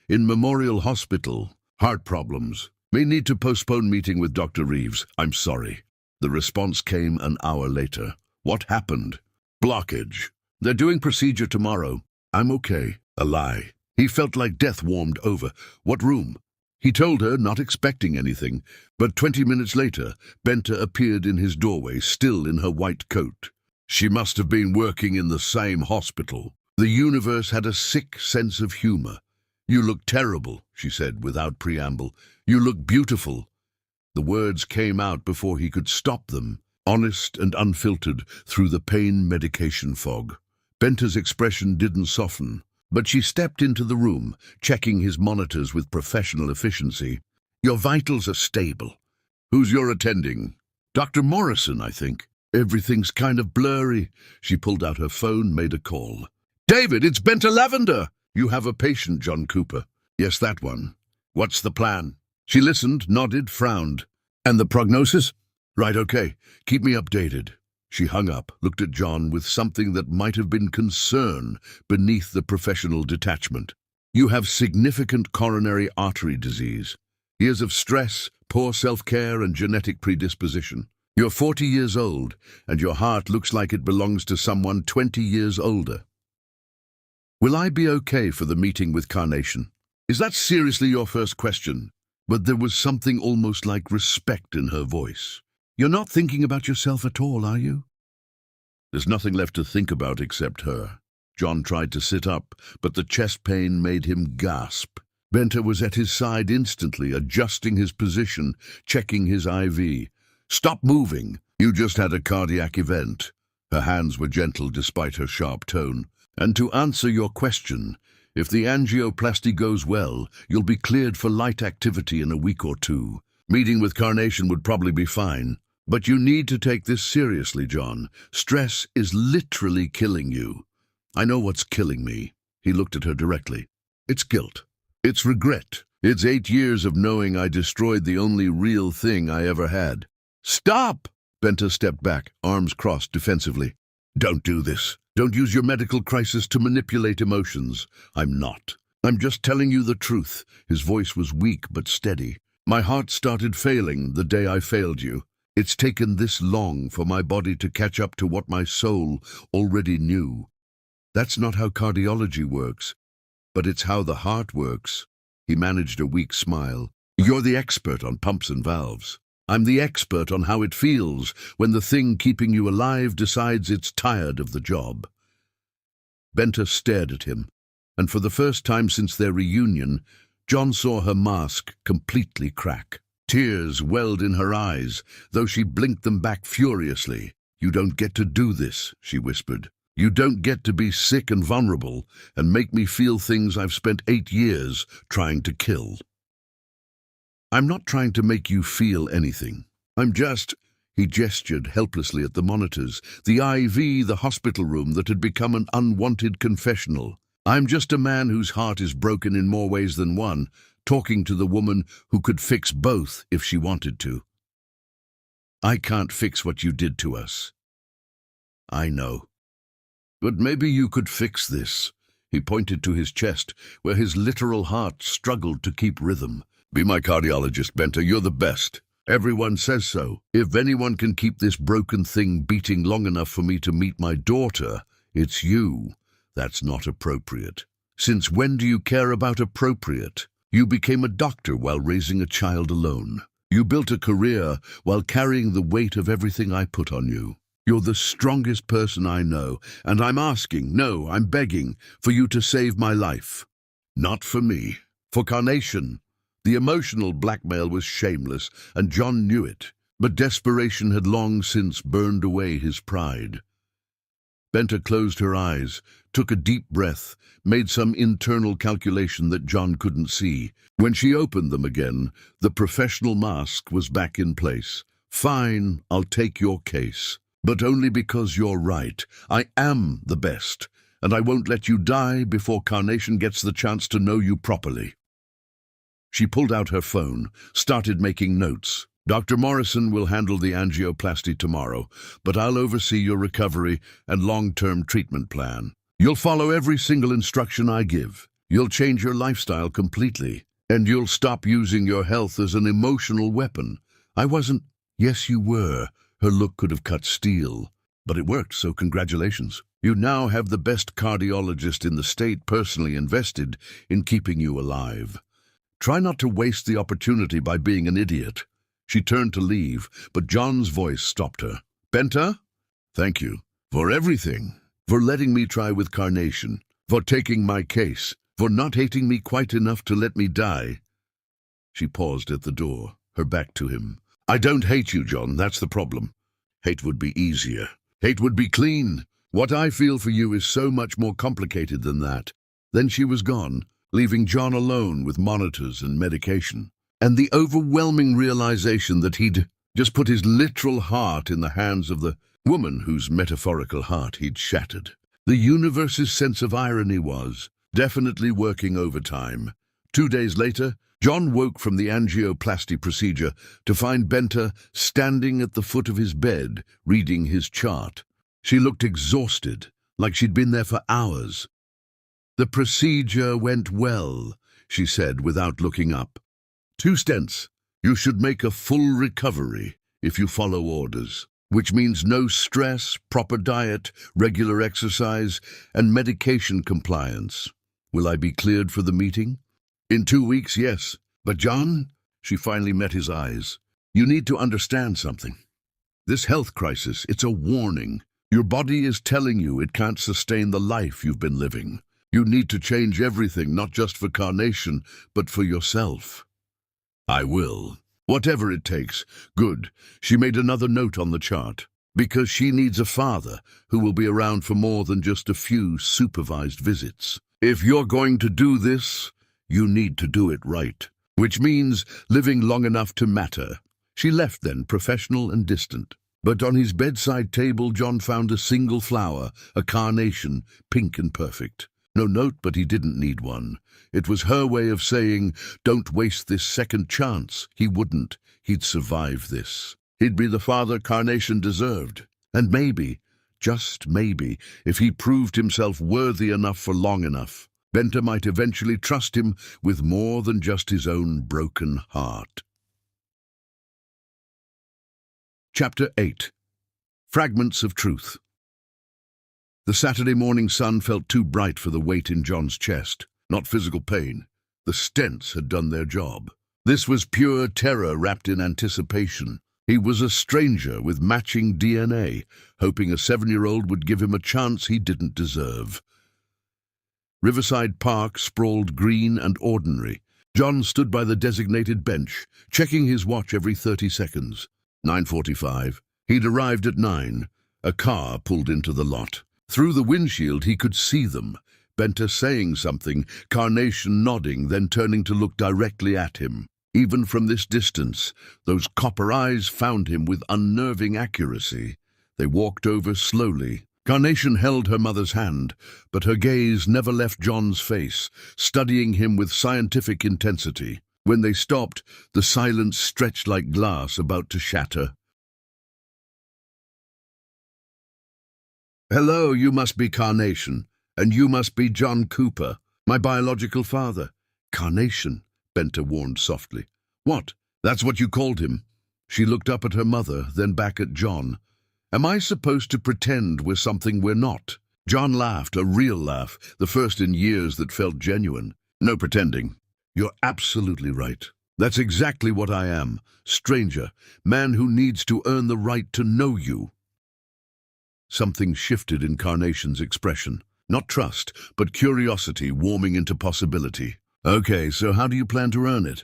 "In Memorial Hospital, heart problems. May need to postpone meeting with Dr. Reeves. I'm sorry." The response came an hour later. "What happened?" "Blockage. They're doing procedure tomorrow." "I'm okay." A lie. He felt like death warmed over. "What room?" He told her, not expecting anything, but 20 minutes later, Benta appeared in his doorway, still in her white coat. She must have been working in the same hospital. The universe had a sick sense of humor. "You look terrible," she said without preamble. "You look beautiful." The words came out before he could stop them, honest and unfiltered through the pain medication fog. Benta's expression didn't soften, but she stepped into the room, checking his monitors with professional efficiency. "Your vitals are stable. Who's your attending?" "Dr. Morrison, I think." "Everything's kind of blurry." She pulled out her phone, made a call. "David, it's Benta Lavender." "You have a patient, John Cooper." "Yes, that one. What's the plan?" She listened, nodded, frowned. "And the prognosis?" "Right, okay. Keep me updated." She hung up, looked at John with something that might have been concern beneath the professional detachment. "You have significant coronary artery disease. Years of stress, poor self-care, and genetic predisposition. You're 40 years old, and your heart looks like it belongs to someone 20 years older. Will I be okay for the meeting with Carnation?" "Is that seriously your first question?" But there was something almost like respect in her voice. "You're not thinking about yourself at all, are you?" There's nothing left to think about except her. John tried to sit up, but the chest pain made him gasp. Benta was at his side instantly, adjusting his position, checking his IV. "Stop moving. You just had a cardiac event." Her hands were gentle despite her sharp tone. "And to answer your question, if the angioplasty goes well, you'll be cleared for light activity in a week or 2. Meeting with Carnation would probably be fine. But you need to take this seriously, John. Stress is literally killing you." "I know what's killing me." He looked at her directly. "It's guilt. It's regret. It's 8 years of knowing I destroyed the only real thing I ever had." "Stop!" Benta stepped back, arms crossed defensively. "Don't do this. Don't use your medical crisis to manipulate emotions." "I'm not. I'm just telling you the truth." His voice was weak but steady. "My heart started failing the day I failed you. It's taken this long for my body to catch up to what my soul already knew. That's not how cardiology works. but it's how the heart works." He managed a weak smile. "You're the expert on pumps and valves. I'm the expert on how it feels when the thing keeping you alive decides it's tired of the job." Benta stared at him, and for the first time since their reunion, John saw her mask completely crack. Tears welled in her eyes, though she blinked them back furiously. "You don't get to do this," she whispered. "You don't get to be sick and vulnerable and make me feel things I've spent 8 years trying to kill." "I'm not trying to make you feel anything. I'm just—" He gestured helplessly at the monitors, the IV, the hospital room that had become an unwanted confessional. "I'm just a man whose heart is broken in more ways than one, talking to the woman who could fix both if she wanted to. I can't fix what you did to us. I know. But maybe you could fix this." He pointed to his chest, where his literal heart struggled to keep rhythm. "Be my cardiologist, Benta. You're the best. Everyone says so. If anyone can keep this broken thing beating long enough for me to meet my daughter, it's you. That's not appropriate. Since when do you care about appropriate? You became a doctor while raising a child alone. You built a career while carrying the weight of everything I put on you. You're the strongest person I know, and I'm asking, no, I'm begging, for you to save my life. Not for me, for Carnation." The emotional blackmail was shameless, and John knew it, but desperation had long since burned away his pride. Benta closed her eyes, took a deep breath, made some internal calculation that John couldn't see. When she opened them again, the professional mask was back in place. "Fine, I'll take your case. But only because you're right. I am the best, and I won't let you die before Carnation gets the chance to know you properly." She pulled out her phone, started making notes. "Dr. Morrison will handle the angioplasty tomorrow, but I'll oversee your recovery and long-term treatment plan. You'll follow every single instruction I give. You'll change your lifestyle completely, and you'll stop using your health as an emotional weapon." "I wasn't—" "Yes, you were." Her look could have cut steel. "But it worked, so congratulations. You now have the best cardiologist in the state personally invested in keeping you alive. Try not to waste the opportunity by being an idiot." She turned to leave, but John's voice stopped her. "Benta, thank you for everything, for letting me try with Carnation, for taking my case, for not hating me quite enough to let me die." She paused at the door, her back to him. "I don't hate you, John, that's the problem. Hate would be easier. Hate would be clean. What I feel for you is so much more complicated than that." Then she was gone, leaving John alone with monitors and medication, and the overwhelming realization that he'd just put his literal heart in the hands of the woman whose metaphorical heart he'd shattered. The universe's sense of irony was definitely working overtime. 2 days later, John woke from the angioplasty procedure to find Benta standing at the foot of his bed, reading his chart. She looked exhausted, like she'd been there for hours. "The procedure went well," she said without looking up. "2 stents. You should make a full recovery if you follow orders, which means no stress, proper diet, regular exercise, and medication compliance. Will I be cleared for the meeting?" "In 2 weeks, yes. But John," she finally met his eyes, "you need to understand something. This health crisis, it's a warning. Your body is telling you it can't sustain the life you've been living. You need to change everything, not just for Carnation, but for yourself." "I will. Whatever it takes." "Good." She made another note on the chart. "Because she needs a father who will be around for more than just a few supervised visits. If you're going to do this, you need to do it right. Which means living long enough to matter." She left then, professional and distant. But on his bedside table, John found a single flower, a carnation, pink and perfect. No note, but he didn't need one. It was her way of saying, don't waste this second chance. He wouldn't. He'd survive this. He'd be the father Carnation deserved. And maybe, just maybe, if he proved himself worthy enough for long enough, Benta might eventually trust him with more than just his own broken heart. Chapter 8. Fragments of Truth. The Saturday morning sun felt too bright for the weight in John's chest. not physical pain. The stents had done their job. This was pure terror wrapped in anticipation. He was a stranger with matching DNA, hoping a 7-year-old would give him a chance he didn't deserve. Riverside Park sprawled green and ordinary. John stood by the designated bench, checking his watch every 30 seconds. 9:45. He'd arrived at 9. A car pulled into the lot. Through the windshield he could see them. Benter saying something, Carnation nodding, then turning to look directly at him. Even from this distance, those copper eyes found him with unnerving accuracy. They walked over slowly. Carnation held her mother's hand, but her gaze never left John's face, studying him with scientific intensity. When they stopped, the silence stretched like glass about to shatter. "Hello, you must be Carnation, and you must be John Cooper, my biological father." "Carnation," Benter warned softly. "What? That's what you called him?" She looked up at her mother, then back at John. "Am I supposed to pretend we're something we're not?" John laughed, a real laugh, the first in years that felt genuine. "No pretending. You're absolutely right. That's exactly what I am. Stranger, man who needs to earn the right to know you." Something shifted in Carnation's expression. Not trust, but curiosity warming into possibility. "Okay, so how do you plan to earn it?"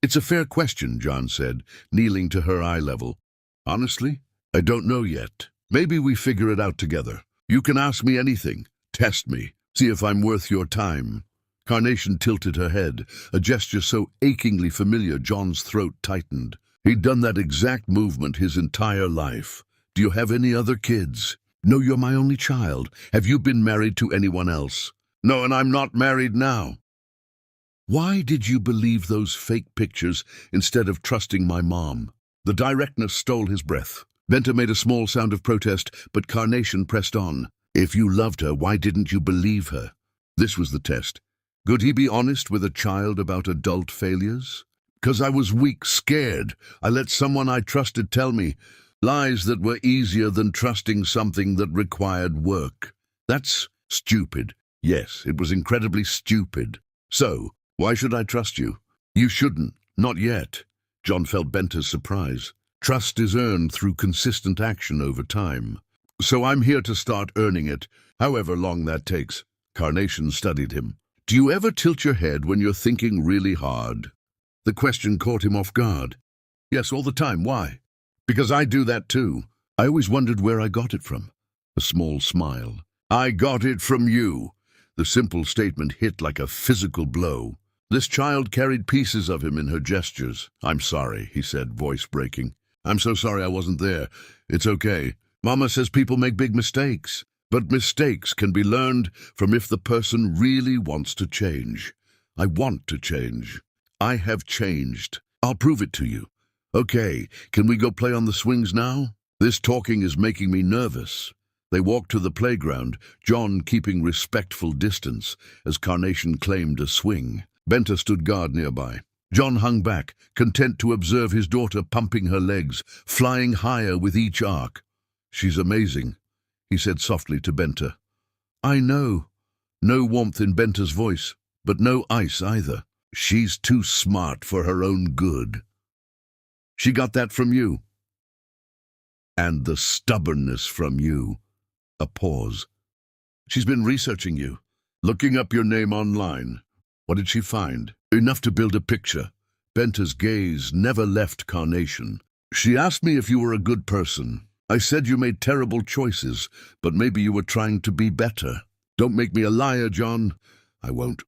"It's a fair question," John said, kneeling to her eye level. "Honestly, I don't know yet. Maybe we figure it out together. You can ask me anything. Test me. See if I'm worth your time." Carnation tilted her head, a gesture so achingly familiar John's throat tightened. He'd done that exact movement his entire life. "Do you have any other kids?" "No, you're my only child. Have you been married to anyone else?" "No, and I'm not married now." "Why did you believe those fake pictures instead of trusting my mom?" The directness stole his breath. Benter made a small sound of protest, but Carnation pressed on. "If you loved her, why didn't you believe her?" This was the test. Could he be honest with a child about adult failures? "'Cause I was weak, scared. I let someone I trusted tell me lies that were easier than trusting something that required work. That's stupid." Yes, it was incredibly stupid. "So, why should I trust you?" "You shouldn't. Not yet." John felt Benter's surprise. "Trust is earned through consistent action over time. So I'm here to start earning it, however long that takes." Carnation studied him. "Do you ever tilt your head when you're thinking really hard?" The question caught him off guard. "Yes, all the time. Why?" "Because I do that too. I always wondered where I got it from." A small smile. "I got it from you." The simple statement hit like a physical blow. This child carried pieces of him in her gestures. "I'm sorry," he said, voice breaking. "I'm so sorry I wasn't there. It's okay. Mama says people make big mistakes, but mistakes can be learned from if the person really wants to change. I want to change. I have changed. I'll prove it to you." "Okay, can we go play on the swings now? This talking is making me nervous." They walked to the playground, John keeping respectful distance as Carnation claimed a swing. Benter stood guard nearby. John hung back, content to observe his daughter pumping her legs, flying higher with each arc. "She's amazing," he said softly to Benter. "I know." No warmth in Benter's voice, but no ice either. "She's too smart for her own good." "She got that from you." "And the stubbornness from you." A pause. "She's been researching you, looking up your name online." "What did she find?" "Enough to build a picture." Benter's gaze never left Carnation. "She asked me if you were a good person. I said you made terrible choices, but maybe you were trying to be better." "Don't make me a liar, John." "I won't."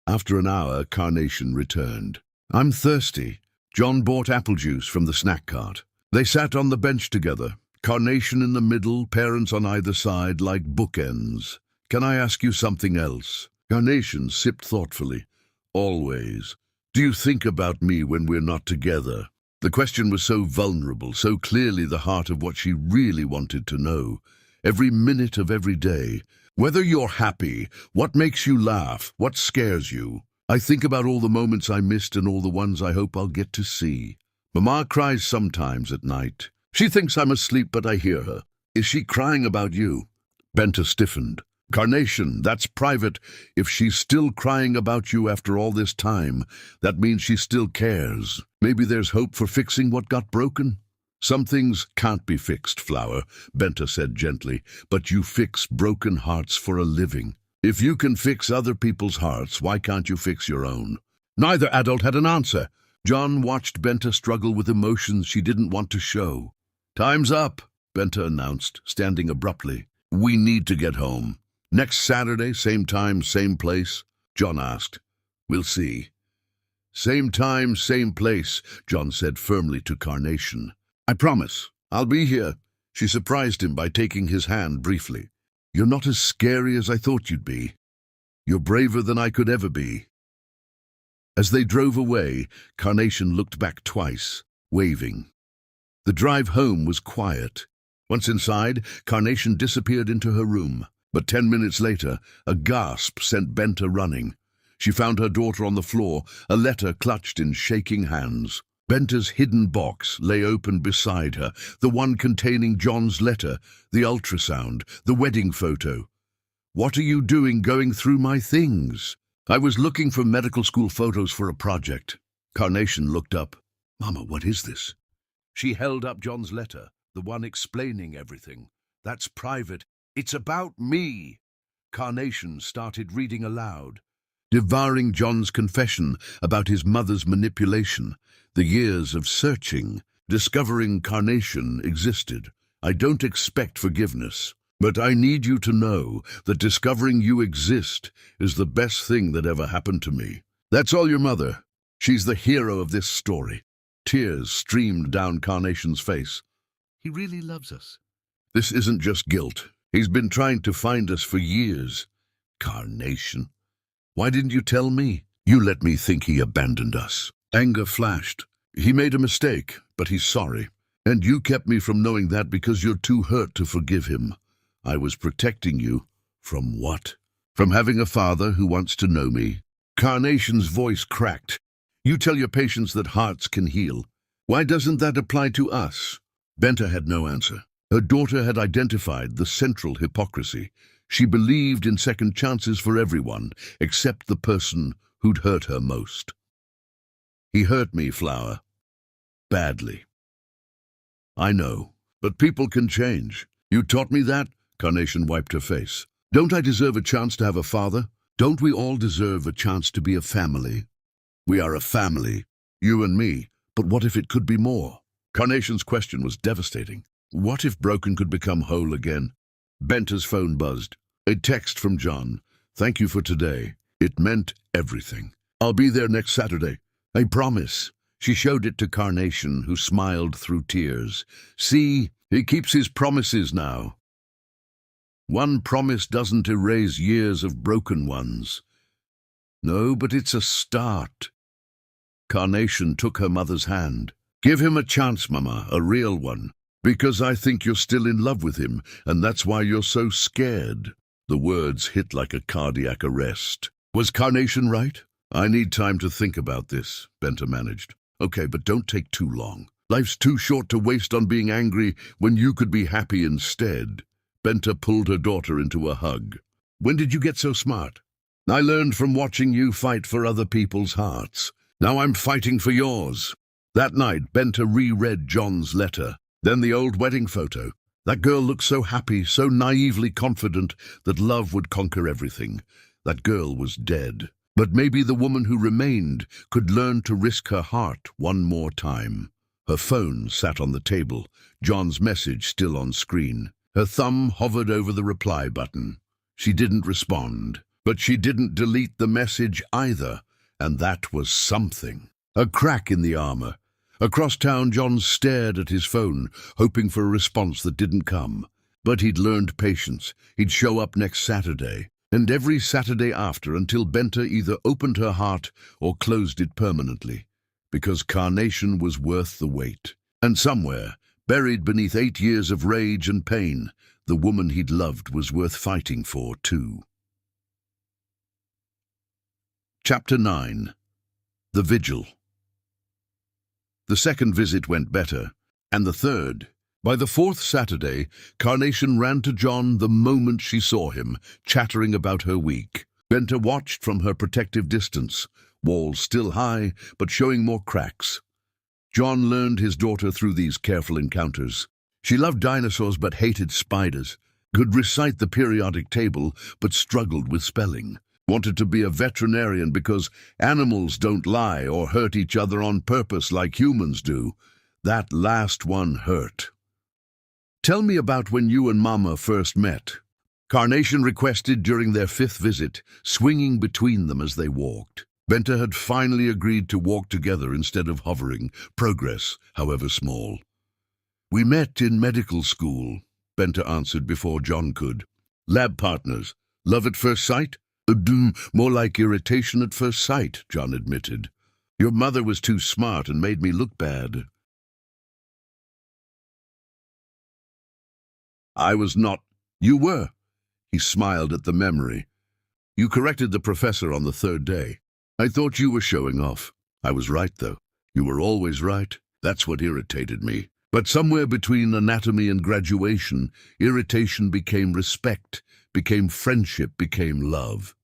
After an hour, Carnation returned. "I'm thirsty." John bought apple juice from the snack cart. They sat on the bench together, Carnation in the middle, parents on either side like bookends. "Can I ask you something else?" Carnation sipped thoughtfully. "Always. Do you think about me when we're not together?" The question was so vulnerable, so clearly the heart of what she really wanted to know. Every minute of every day. "Whether you're happy, what makes you laugh, what scares you? I think about all the moments I missed and all the ones I hope I'll get to see. Mama cries sometimes at night. She thinks I'm asleep, but I hear her. Is she crying about you?" Benter stiffened. Carnation, that's private. If she's still crying about you after all this time, that means she still cares. Maybe there's hope for fixing what got broken? Some things can't be fixed, Flower, Benta said gently, but you fix broken hearts for a living. If you can fix other people's hearts, why can't you fix your own? Neither adult had an answer. John watched Benta struggle with emotions she didn't want to show. Time's up, Benta announced, standing abruptly. We need to get home. Next Saturday, same time, same place? John asked. We'll see. Same time, same place, John said firmly to Carnation. I promise. I'll be here. She surprised him by taking his hand briefly. You're not as scary as I thought you'd be. You're braver than I could ever be. As they drove away, Carnation looked back twice, waving. The drive home was quiet. Once inside, Carnation disappeared into her room. But 10 minutes later, a gasp sent Benta running. She found her daughter on the floor, a letter clutched in shaking hands. Benta's hidden box lay open beside her, the one containing John's letter, the ultrasound, the wedding photo. What are you doing going through my things? I was looking for medical school photos for a project. Carnation looked up. Mama, what is this? She held up John's letter, the one explaining everything. That's private. It's about me. Carnation started reading aloud, devouring John's confession about his mother's manipulation, the years of searching, discovering Carnation existed. I don't expect forgiveness, but I need you to know that discovering you exist is the best thing that ever happened to me. That's all your mother. She's the hero of this story. Tears streamed down Carnation's face. He really loves us. This isn't just guilt. He's been trying to find us for years. Carnation. Why didn't you tell me? You let me think he abandoned us. Anger flashed. He made a mistake, but he's sorry. And you kept me from knowing that because you're too hurt to forgive him. I was protecting you. From what? From having a father who wants to know me. Carnation's voice cracked. You tell your patients that hearts can heal. Why doesn't that apply to us? Benta had no answer. Her daughter had identified the central hypocrisy. She believed in second chances for everyone, except the person who'd hurt her most. He hurt me, Flower. Badly. I know, but people can change. You taught me that? Carnation wiped her face. Don't I deserve a chance to have a father? Don't we all deserve a chance to be a family? We are a family, you and me, but what if it could be more? Carnation's question was devastating. What if broken could become whole again? Benta's phone buzzed. A text from John. Thank you for today. It meant everything. I'll be there next Saturday. I promise. She showed it to Carnation, who smiled through tears. See, he keeps his promises now. One promise doesn't erase years of broken ones. No, but it's a start. Carnation took her mother's hand. Give him a chance, Mama, a real one. Because I think you're still in love with him, and that's why you're so scared. The words hit like a cardiac arrest. Was Carnation right? I need time to think about this, Benta managed. Okay, but don't take too long. Life's too short to waste on being angry when you could be happy instead. Benta pulled her daughter into a hug. When did you get so smart? I learned from watching you fight for other people's hearts. Now I'm fighting for yours. That night, Benta reread John's letter. Then the old wedding photo. That girl looked so happy, so naively confident that love would conquer everything. That girl was dead. But maybe the woman who remained could learn to risk her heart one more time. Her phone sat on the table, John's message still on screen. Her thumb hovered over the reply button. She didn't respond, but she didn't delete the message either, and that was something. A crack in the armor. Across town, John stared at his phone, hoping for a response that didn't come. But he'd learned patience. He'd show up next Saturday, and every Saturday after until Benta either opened her heart or closed it permanently, because Carnation was worth the wait. And somewhere, buried beneath 8 years of rage and pain, the woman he'd loved was worth fighting for, too. Chapter 9. The Vigil. The second visit went better, and the third. By the fourth Saturday, Carnation ran to John the moment she saw him, chattering about her week. Benta watched from her protective distance, walls still high, but showing more cracks. John learned his daughter through these careful encounters. She loved dinosaurs but hated spiders, could recite the periodic table but struggled with spelling, wanted to be a veterinarian because animals don't lie or hurt each other on purpose like humans do. That last one hurt. "Tell me about when you and Mama first met," Carnation requested during their fifth visit, swinging between them as they walked. Benta had finally agreed to walk together instead of hovering, progress, however small. "We met in medical school," Benta answered before John could. "Lab partners. Love at first sight?" "More like irritation at first sight," John admitted. "Your mother was too smart and made me look bad." "I was not." "You were." He smiled at the memory. "You corrected the professor on the third day. I thought you were showing off. I was right, though. You were always right. That's what irritated me. But somewhere between anatomy and graduation, irritation became respect, became friendship, became love."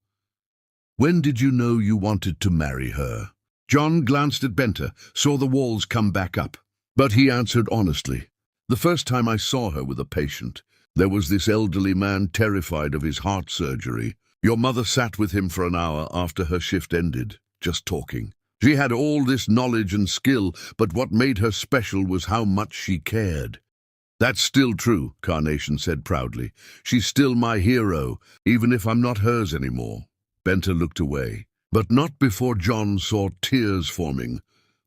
"When did you know you wanted to marry her?" John glanced at Benta, saw the walls come back up. But he answered honestly. "The first time I saw her with a patient. There was this elderly man terrified of his heart surgery. Your mother sat with him for an hour after her shift ended, just talking. She had all this knowledge and skill, but what made her special was how much she cared." "That's still true," Carnation said proudly. "She's still my hero, even if I'm not hers anymore." Benta looked away, but not before John saw tears forming.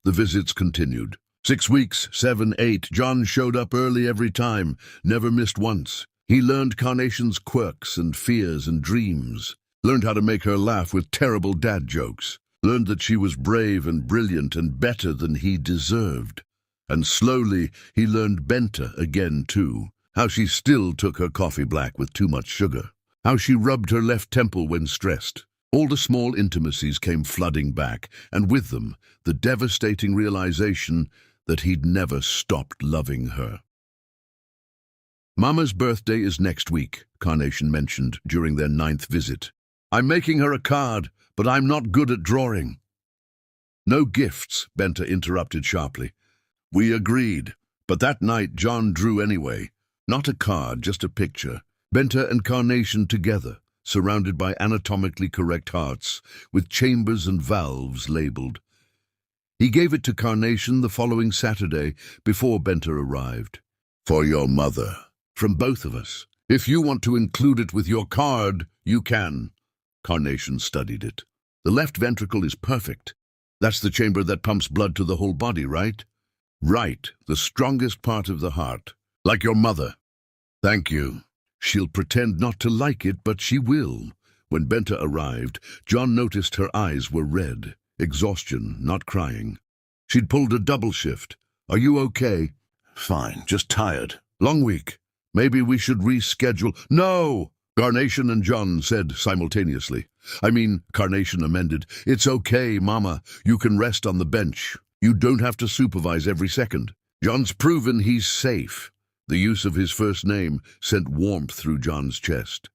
The visits continued. 6 weeks, 7, 8, John showed up early every time, never missed once. He learned Carnation's quirks and fears and dreams, learned how to make her laugh with terrible dad jokes, learned that she was brave and brilliant and better than he deserved. And slowly he learned Benta again too, how she still took her coffee black with too much sugar, how she rubbed her left temple when stressed. All the small intimacies came flooding back, and with them the devastating realization that he'd never stopped loving her. "Mama's birthday is next week," Carnation mentioned during their 9th visit. "I'm making her a card, but I'm not good at drawing." "No gifts," Benta interrupted sharply. "We agreed, but that night John drew anyway. Not a card, just a picture. Benta and Carnation together, surrounded by anatomically correct hearts, with chambers and valves labeled. He gave it to Carnation the following Saturday, before Benta arrived. "For your mother. From both of us. If you want to include it with your card, you can." Carnation studied it. "The left ventricle is perfect. That's the chamber that pumps blood to the whole body, right?" "Right, the strongest part of the heart. Like your mother." "Thank you." "She'll pretend not to like it, but she will." When Benta arrived, John noticed her eyes were red. Exhaustion, not crying. She'd pulled a double shift. "Are you okay?" "Fine, just tired. Long week. Maybe we should reschedule." "No!" Carnation and John said simultaneously. Carnation amended. "It's okay, Mama. You can rest on the bench. You don't have to supervise every second. John's proven he's safe." The use of his first name sent warmth through John's chest.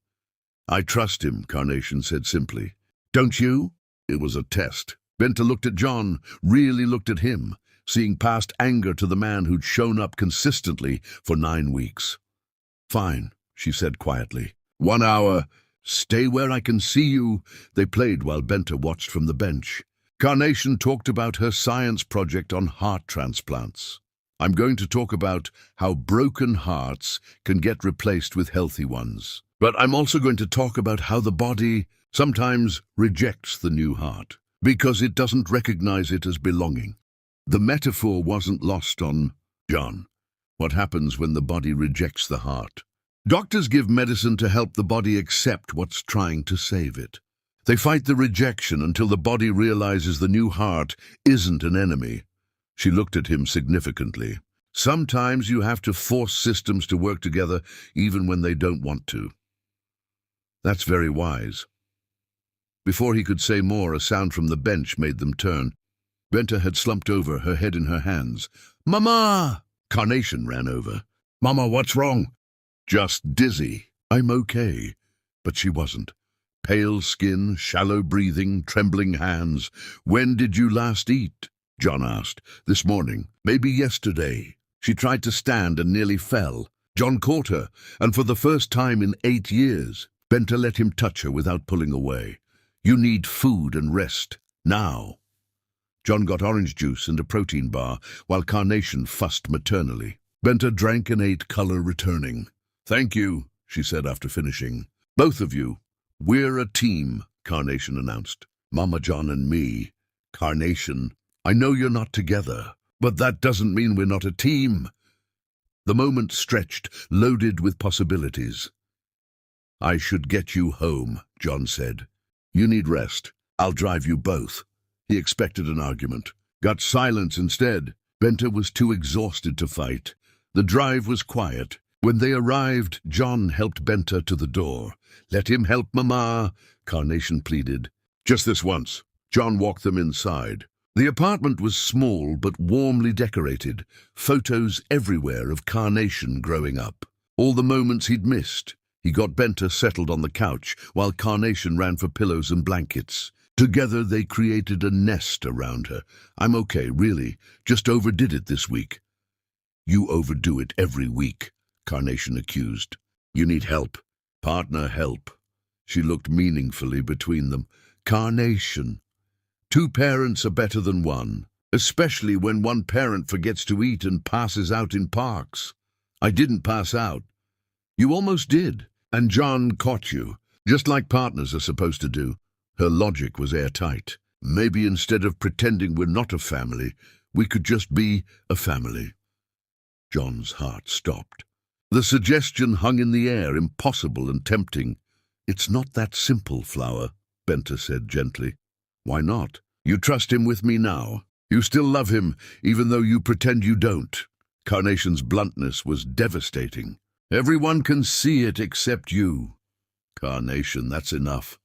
"I trust him," Carnation said simply. "Don't you?" It was a test. Benta looked at John, really looked at him, seeing past anger to the man who'd shown up consistently for 9 weeks. "Fine," she said quietly. 1 hour. Stay where I can see you." They played while Benta watched from the bench. Carnation talked about her science project on heart transplants. "I'm going to talk about how broken hearts can get replaced with healthy ones. But I'm also going to talk about how the body sometimes rejects the new heart because it doesn't recognize it as belonging." The metaphor wasn't lost on John. What happens when the body rejects the heart? Doctors give medicine to help the body accept what's trying to save it. They fight the rejection until the body realizes the new heart isn't an enemy. She looked at him significantly. "Sometimes you have to force systems to work together even when they don't want to." "That's very wise." Before he could say more, a sound from the bench made them turn. Benta had slumped over, her head in her hands. "Mama!" Carnation ran over. Mama, what's wrong? Just dizzy. I'm okay. But she wasn't. Pale skin, shallow breathing, trembling hands. When did you last eat? John asked. This morning. Maybe yesterday. She tried to stand and nearly fell. John caught her, and for the first time in 8 years, Benta let him touch her without pulling away. You need food and rest. Now. John got orange juice and a protein bar, while Carnation fussed maternally. Benta drank and ate, color returning. Thank you, she said after finishing. Both of you. We're a team, Carnation announced. Mama John and me. Carnation, I know you're not together, but that doesn't mean we're not a team. The moment stretched, loaded with possibilities. I should get you home, John said. You need rest. I'll drive you both. He expected an argument. Got silence instead. Benta was too exhausted to fight. The drive was quiet. When they arrived, John helped Benta to the door. Let him help Mama, Carnation pleaded. Just this once. John walked them inside. The apartment was small but warmly decorated. Photos everywhere of Carnation growing up. All the moments he'd missed. He got Benta settled on the couch while Carnation ran for pillows and blankets. Together they created a nest around her. I'm okay, really. Just overdid it this week. You overdo it every week, Carnation accused. You need help. Partner help. She looked meaningfully between them. Carnation. 2 parents are better than one, especially when one parent forgets to eat and passes out in parks. I didn't pass out. You almost did, and John caught you, just like partners are supposed to do. Her logic was airtight. Maybe instead of pretending we're not a family, we could just be a family. John's heart stopped. The suggestion hung in the air, impossible and tempting. It's not that simple, Flower, Benta said gently. Why not? You trust him with me now. You still love him, even though you pretend you don't. Carnation's bluntness was devastating. Everyone can see it except you. Carnation, that's enough.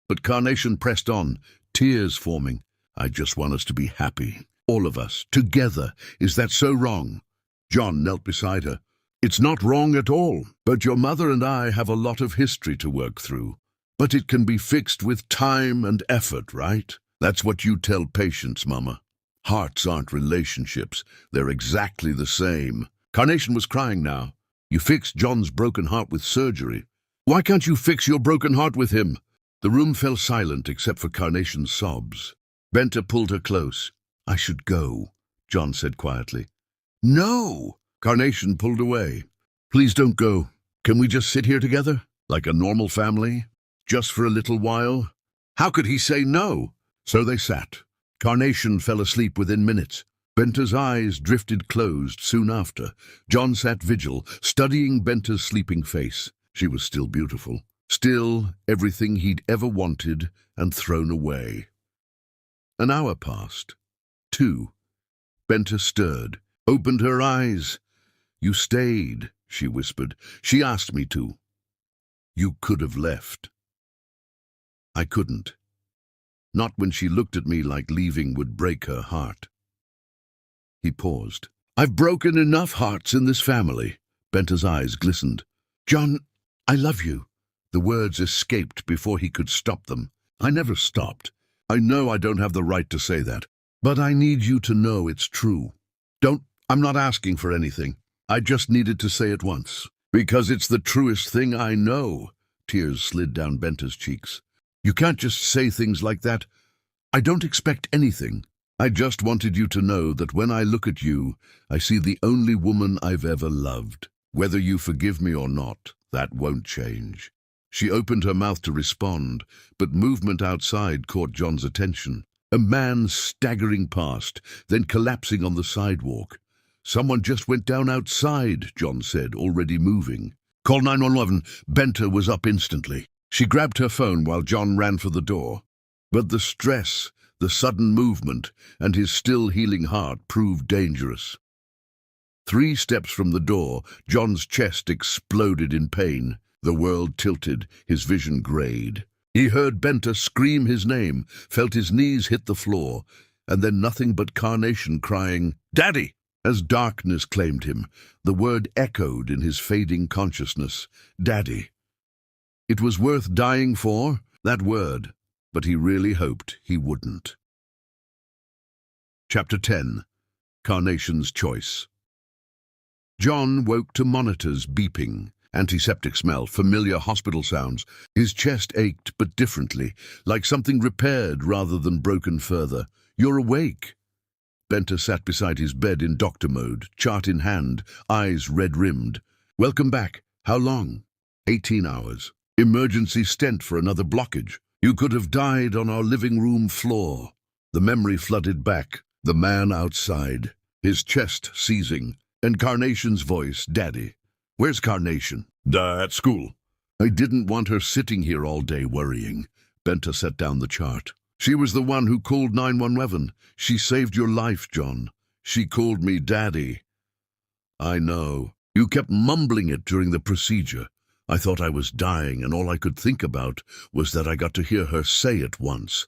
But Carnation pressed on, tears forming. I just want us to be happy. All of us, together. Is that so wrong? John knelt beside her. It's not wrong at all, but your mother and I have a lot of history to work through. But it can be fixed with time and effort, right? That's what you tell patients, Mama. Hearts aren't relationships. They're exactly the same. Carnation was crying now. You fixed John's broken heart with surgery. Why can't you fix your broken heart with him? The room fell silent except for Carnation's sobs. Benta pulled her close. I should go, John said quietly. No! Carnation pulled away. Please don't go. Can we just sit here together? Like a normal family? Just for a little while? How could he say no? So they sat. Carnation fell asleep within minutes. Benta's eyes drifted closed soon after. John sat vigil, studying Benta's sleeping face. She was still beautiful. Still everything he'd ever wanted and thrown away. An hour passed. 2. Benta stirred, opened her eyes. You stayed, she whispered. She asked me to. You could have left. I couldn't. Not when she looked at me like leaving would break her heart. He paused. I've broken enough hearts in this family. Benta's eyes glistened. John, I love you. The words escaped before he could stop them. I never stopped. I know I don't have the right to say that, but I need you to know it's true. I'm not asking for anything. I just needed to say it once. Because it's the truest thing I know. Tears slid down Benta's cheeks. You can't just say things like that. I don't expect anything. I just wanted you to know that when I look at you, I see the only woman I've ever loved. Whether you forgive me or not, that won't change. She opened her mouth to respond, but movement outside caught John's attention. A man staggering past, then collapsing on the sidewalk. Someone just went down outside, John said, already moving. Call 911. Benta was up instantly. She grabbed her phone while John ran for the door. But the stress, the sudden movement, and his still healing heart proved dangerous. 3 steps from the door, John's chest exploded in pain. The world tilted, his vision grayed. He heard Benta scream his name, felt his knees hit the floor, and then nothing but Carnation crying, Daddy! As darkness claimed him, the word echoed in his fading consciousness. Daddy. It was worth dying for, that word, but he really hoped he wouldn't. Chapter 10. Carnation's Choice. John woke to monitors beeping, antiseptic smell, familiar hospital sounds. His chest ached, but differently, like something repaired rather than broken further. You're awake. Benter sat beside his bed in doctor mode, chart in hand, eyes red-rimmed. Welcome back. How long? 18 hours. Emergency stent for another blockage. You could have died on our living room floor. The memory flooded back. The man outside, his chest seizing, and Carnation's voice, Daddy. Where's Carnation? At school. I didn't want her sitting here all day worrying. Benter set down the chart. She was the one who called 911. She saved your life, John. She called me Daddy. I know. You kept mumbling it during the procedure. I thought I was dying, and all I could think about was that I got to hear her say it once.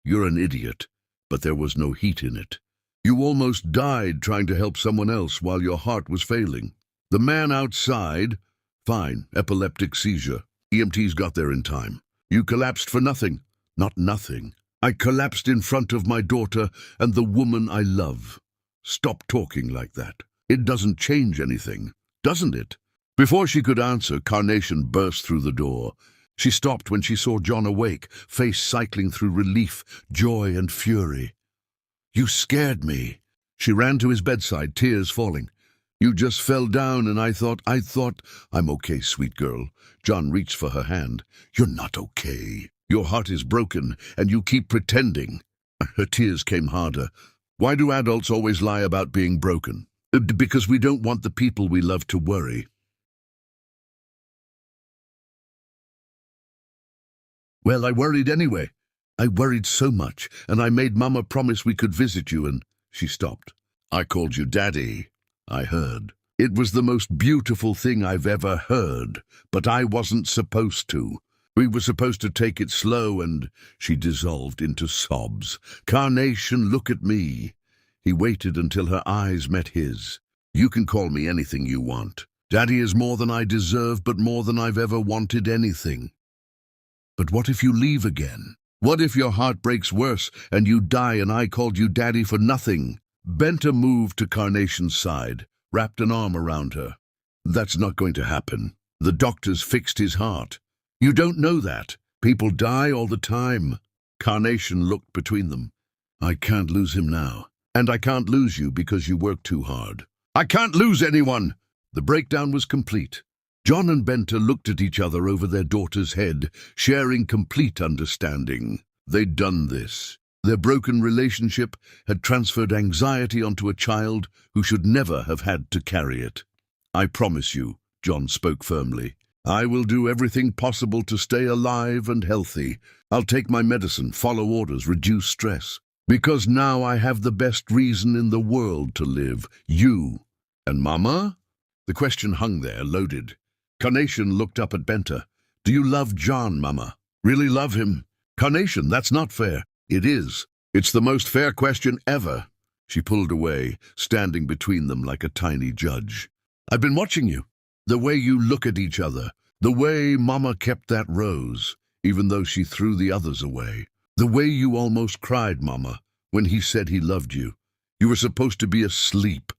You're an idiot, but there was no heat in it. You almost died trying to help someone else while your heart was failing. The man outside, fine, epileptic seizure. EMTs got there in time. You collapsed for nothing. Not nothing. I collapsed in front of my daughter and the woman I love. Stop talking like that. It doesn't change anything, doesn't it? Before she could answer, Carnation burst through the door. She stopped when she saw John awake, face cycling through relief, joy, and fury. You scared me. She ran to his bedside, tears falling. You just fell down and I thought, I'm okay, sweet girl. John reached for her hand. You're not okay. Your heart is broken and you keep pretending. Her tears came harder. Why do adults always lie about being broken? Because we don't want the people we love to worry. Well, I worried anyway. I worried so much, and I made Mama promise we could visit you, and she stopped. I called you Daddy. I heard. It was the most beautiful thing I've ever heard, but I wasn't supposed to. We were supposed to take it slow, and she dissolved into sobs. Carnation, look at me. He waited until her eyes met his. You can call me anything you want. Daddy is more than I deserve, but more than I've ever wanted anything. But what if you leave again? What if your heart breaks worse and you die and I called you Daddy for nothing? Benter moved to Carnation's side, wrapped an arm around her. That's not going to happen. The doctors fixed his heart. You don't know that. People die all the time. Carnation looked between them. I can't lose him now. And I can't lose you because you work too hard. I can't lose anyone! The breakdown was complete. John and Benter looked at each other over their daughter's head, sharing complete understanding. They'd done this. Their broken relationship had transferred anxiety onto a child who should never have had to carry it. I promise you, John spoke firmly, I will do everything possible to stay alive and healthy. I'll take my medicine, follow orders, reduce stress. Because now I have the best reason in the world to live. You. And Mama? The question hung there, loaded. Carnation looked up at Benter. Do you love John, Mama? Really love him? Carnation, that's not fair. It is. It's the most fair question ever. She pulled away, standing between them like a tiny judge. I've been watching you. The way you look at each other. The way Mama kept that rose, even though she threw the others away. The way you almost cried, Mama, when he said he loved you. You were supposed to be asleep.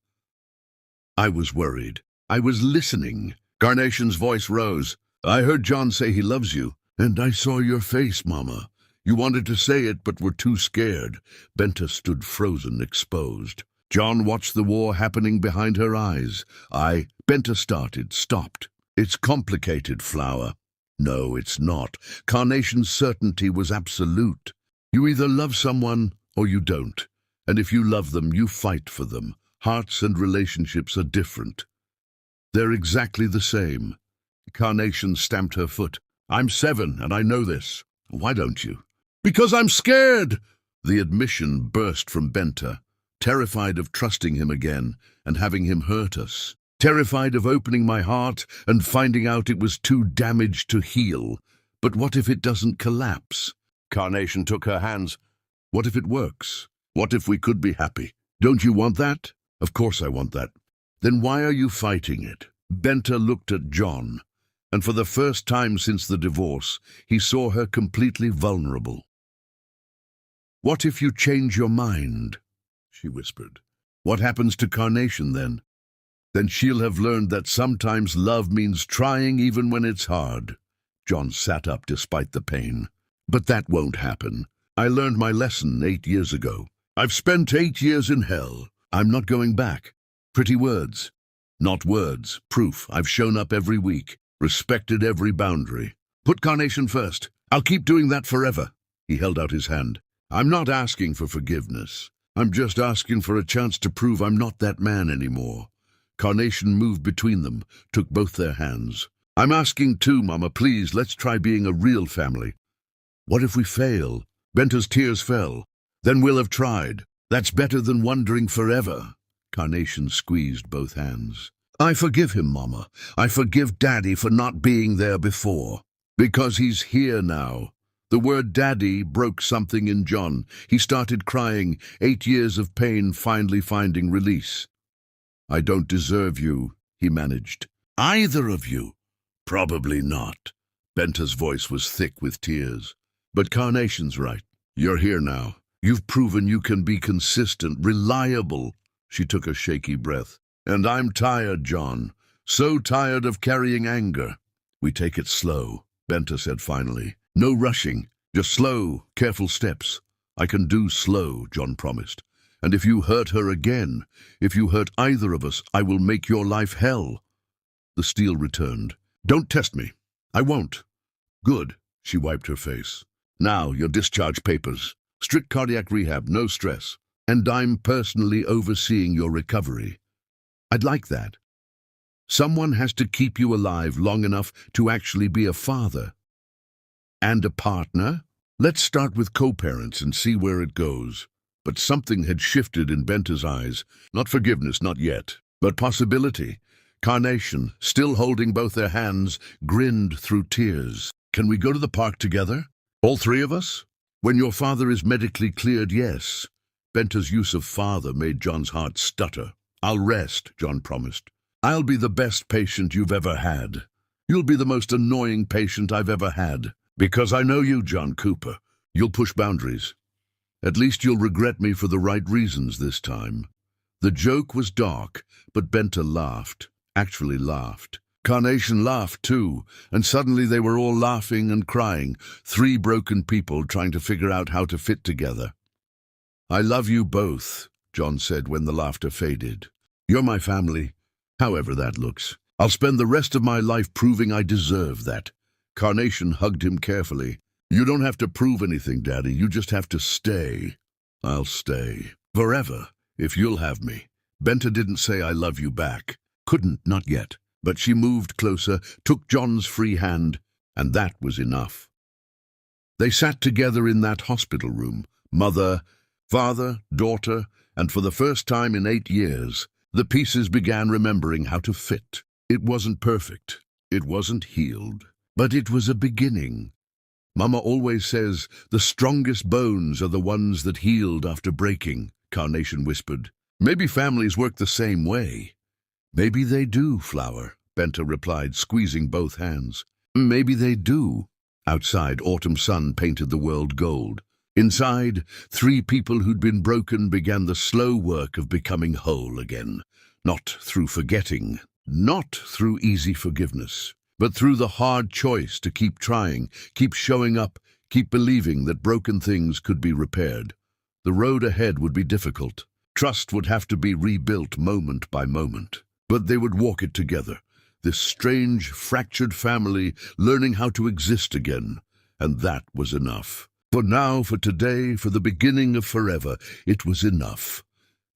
I was worried. I was listening. Carnation's voice rose. I heard John say he loves you, and I saw your face, Mama. You wanted to say it, but were too scared. Benter stood frozen, exposed. John watched the war happening behind her eyes. Benter started, stopped. It's complicated, Flower. No, it's not. Carnation's certainty was absolute. You either love someone or you don't. And if you love them, you fight for them. Hearts and relationships are different. They're exactly the same. Carnation stamped her foot. I'm 7, and I know this. Why don't you? Because I'm scared! The admission burst from Benter, terrified of trusting him again and having him hurt us. Terrified of opening my heart and finding out it was too damaged to heal. But what if it doesn't collapse? Carnation took her hands. What if it works? What if we could be happy? Don't you want that? Of course I want that. Then why are you fighting it? Benta looked at John, and for the first time since the divorce, he saw her completely vulnerable. What if you change your mind? She whispered. What happens to Carnation then? Then she'll have learned that sometimes love means trying even when it's hard. John sat up despite the pain. But that won't happen. I learned my lesson 8 years ago. I've spent 8 years in hell. I'm not going back. Pretty words. Not words. Proof. I've shown up every week. Respected every boundary. Put Carnation first. I'll keep doing that forever. He held out his hand. I'm not asking for forgiveness. I'm just asking for a chance to prove I'm not that man anymore. Carnation moved between them, took both their hands. I'm asking too, Mama, please, let's try being a real family. What if we fail? Benta's tears fell. Then we'll have tried. That's better than wondering forever. Carnation squeezed both hands. I forgive him, Mama. I forgive Daddy for not being there before. Because he's here now. The word Daddy broke something in John. He started crying, 8 years of pain finally finding release. I don't deserve you, he managed. Either of you? Probably not. Benta's voice was thick with tears. But Carnation's right. You're here now. You've proven you can be consistent, reliable. She took a shaky breath. And I'm tired, John. So tired of carrying anger. We take it slow, Benta said finally. No rushing, just slow, careful steps. I can do slow, John promised. And if you hurt her again, if you hurt either of us, I will make your life hell. The steel returned. Don't test me. I won't. Good. She wiped her face. Now, your discharge papers. Strict cardiac rehab, no stress. And I'm personally overseeing your recovery. I'd like that. Someone has to keep you alive long enough to actually be a father. And a partner? Let's start with co-parents and see where it goes. But something had shifted in Benta's eyes. Not forgiveness, not yet, but possibility. Carnation, still holding both their hands, grinned through tears. Can we go to the park together? All three of us? When your father is medically cleared, yes. Benta's use of father made John's heart stutter. I'll rest, John promised. I'll be the best patient you've ever had. You'll be the most annoying patient I've ever had. Because I know you, John Cooper. You'll push boundaries. At least you'll regret me for the right reasons this time. The joke was dark, but Benta laughed. Actually laughed. Carnation laughed too, and suddenly they were all laughing and crying, 3 broken people trying to figure out how to fit together. I love you both, John said when the laughter faded. You're my family, however that looks. I'll spend the rest of my life proving I deserve that. Carnation hugged him carefully. You don't have to prove anything, Daddy. You just have to stay. I'll stay. Forever, if you'll have me. Benta didn't say I love you back. Couldn't, not yet. But she moved closer, took John's free hand, and that was enough. They sat together in that hospital room, mother, father, daughter, and for the first time in 8 years, the pieces began remembering how to fit. It wasn't perfect. It wasn't healed. But it was a beginning. Mama always says, the strongest bones are the ones that healed after breaking, Carnation whispered. Maybe families work the same way. Maybe they do, Flower, Benta replied, squeezing both hands. Maybe they do. Outside, autumn sun painted the world gold. Inside, 3 people who'd been broken began the slow work of becoming whole again. Not through forgetting, not through easy forgiveness, but through the hard choice to keep trying, keep showing up, keep believing that broken things could be repaired. The road ahead would be difficult. Trust would have to be rebuilt moment by moment. But they would walk it together, this strange, fractured family learning how to exist again. And that was enough. For now, for today, for the beginning of forever, it was enough.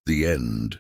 The end.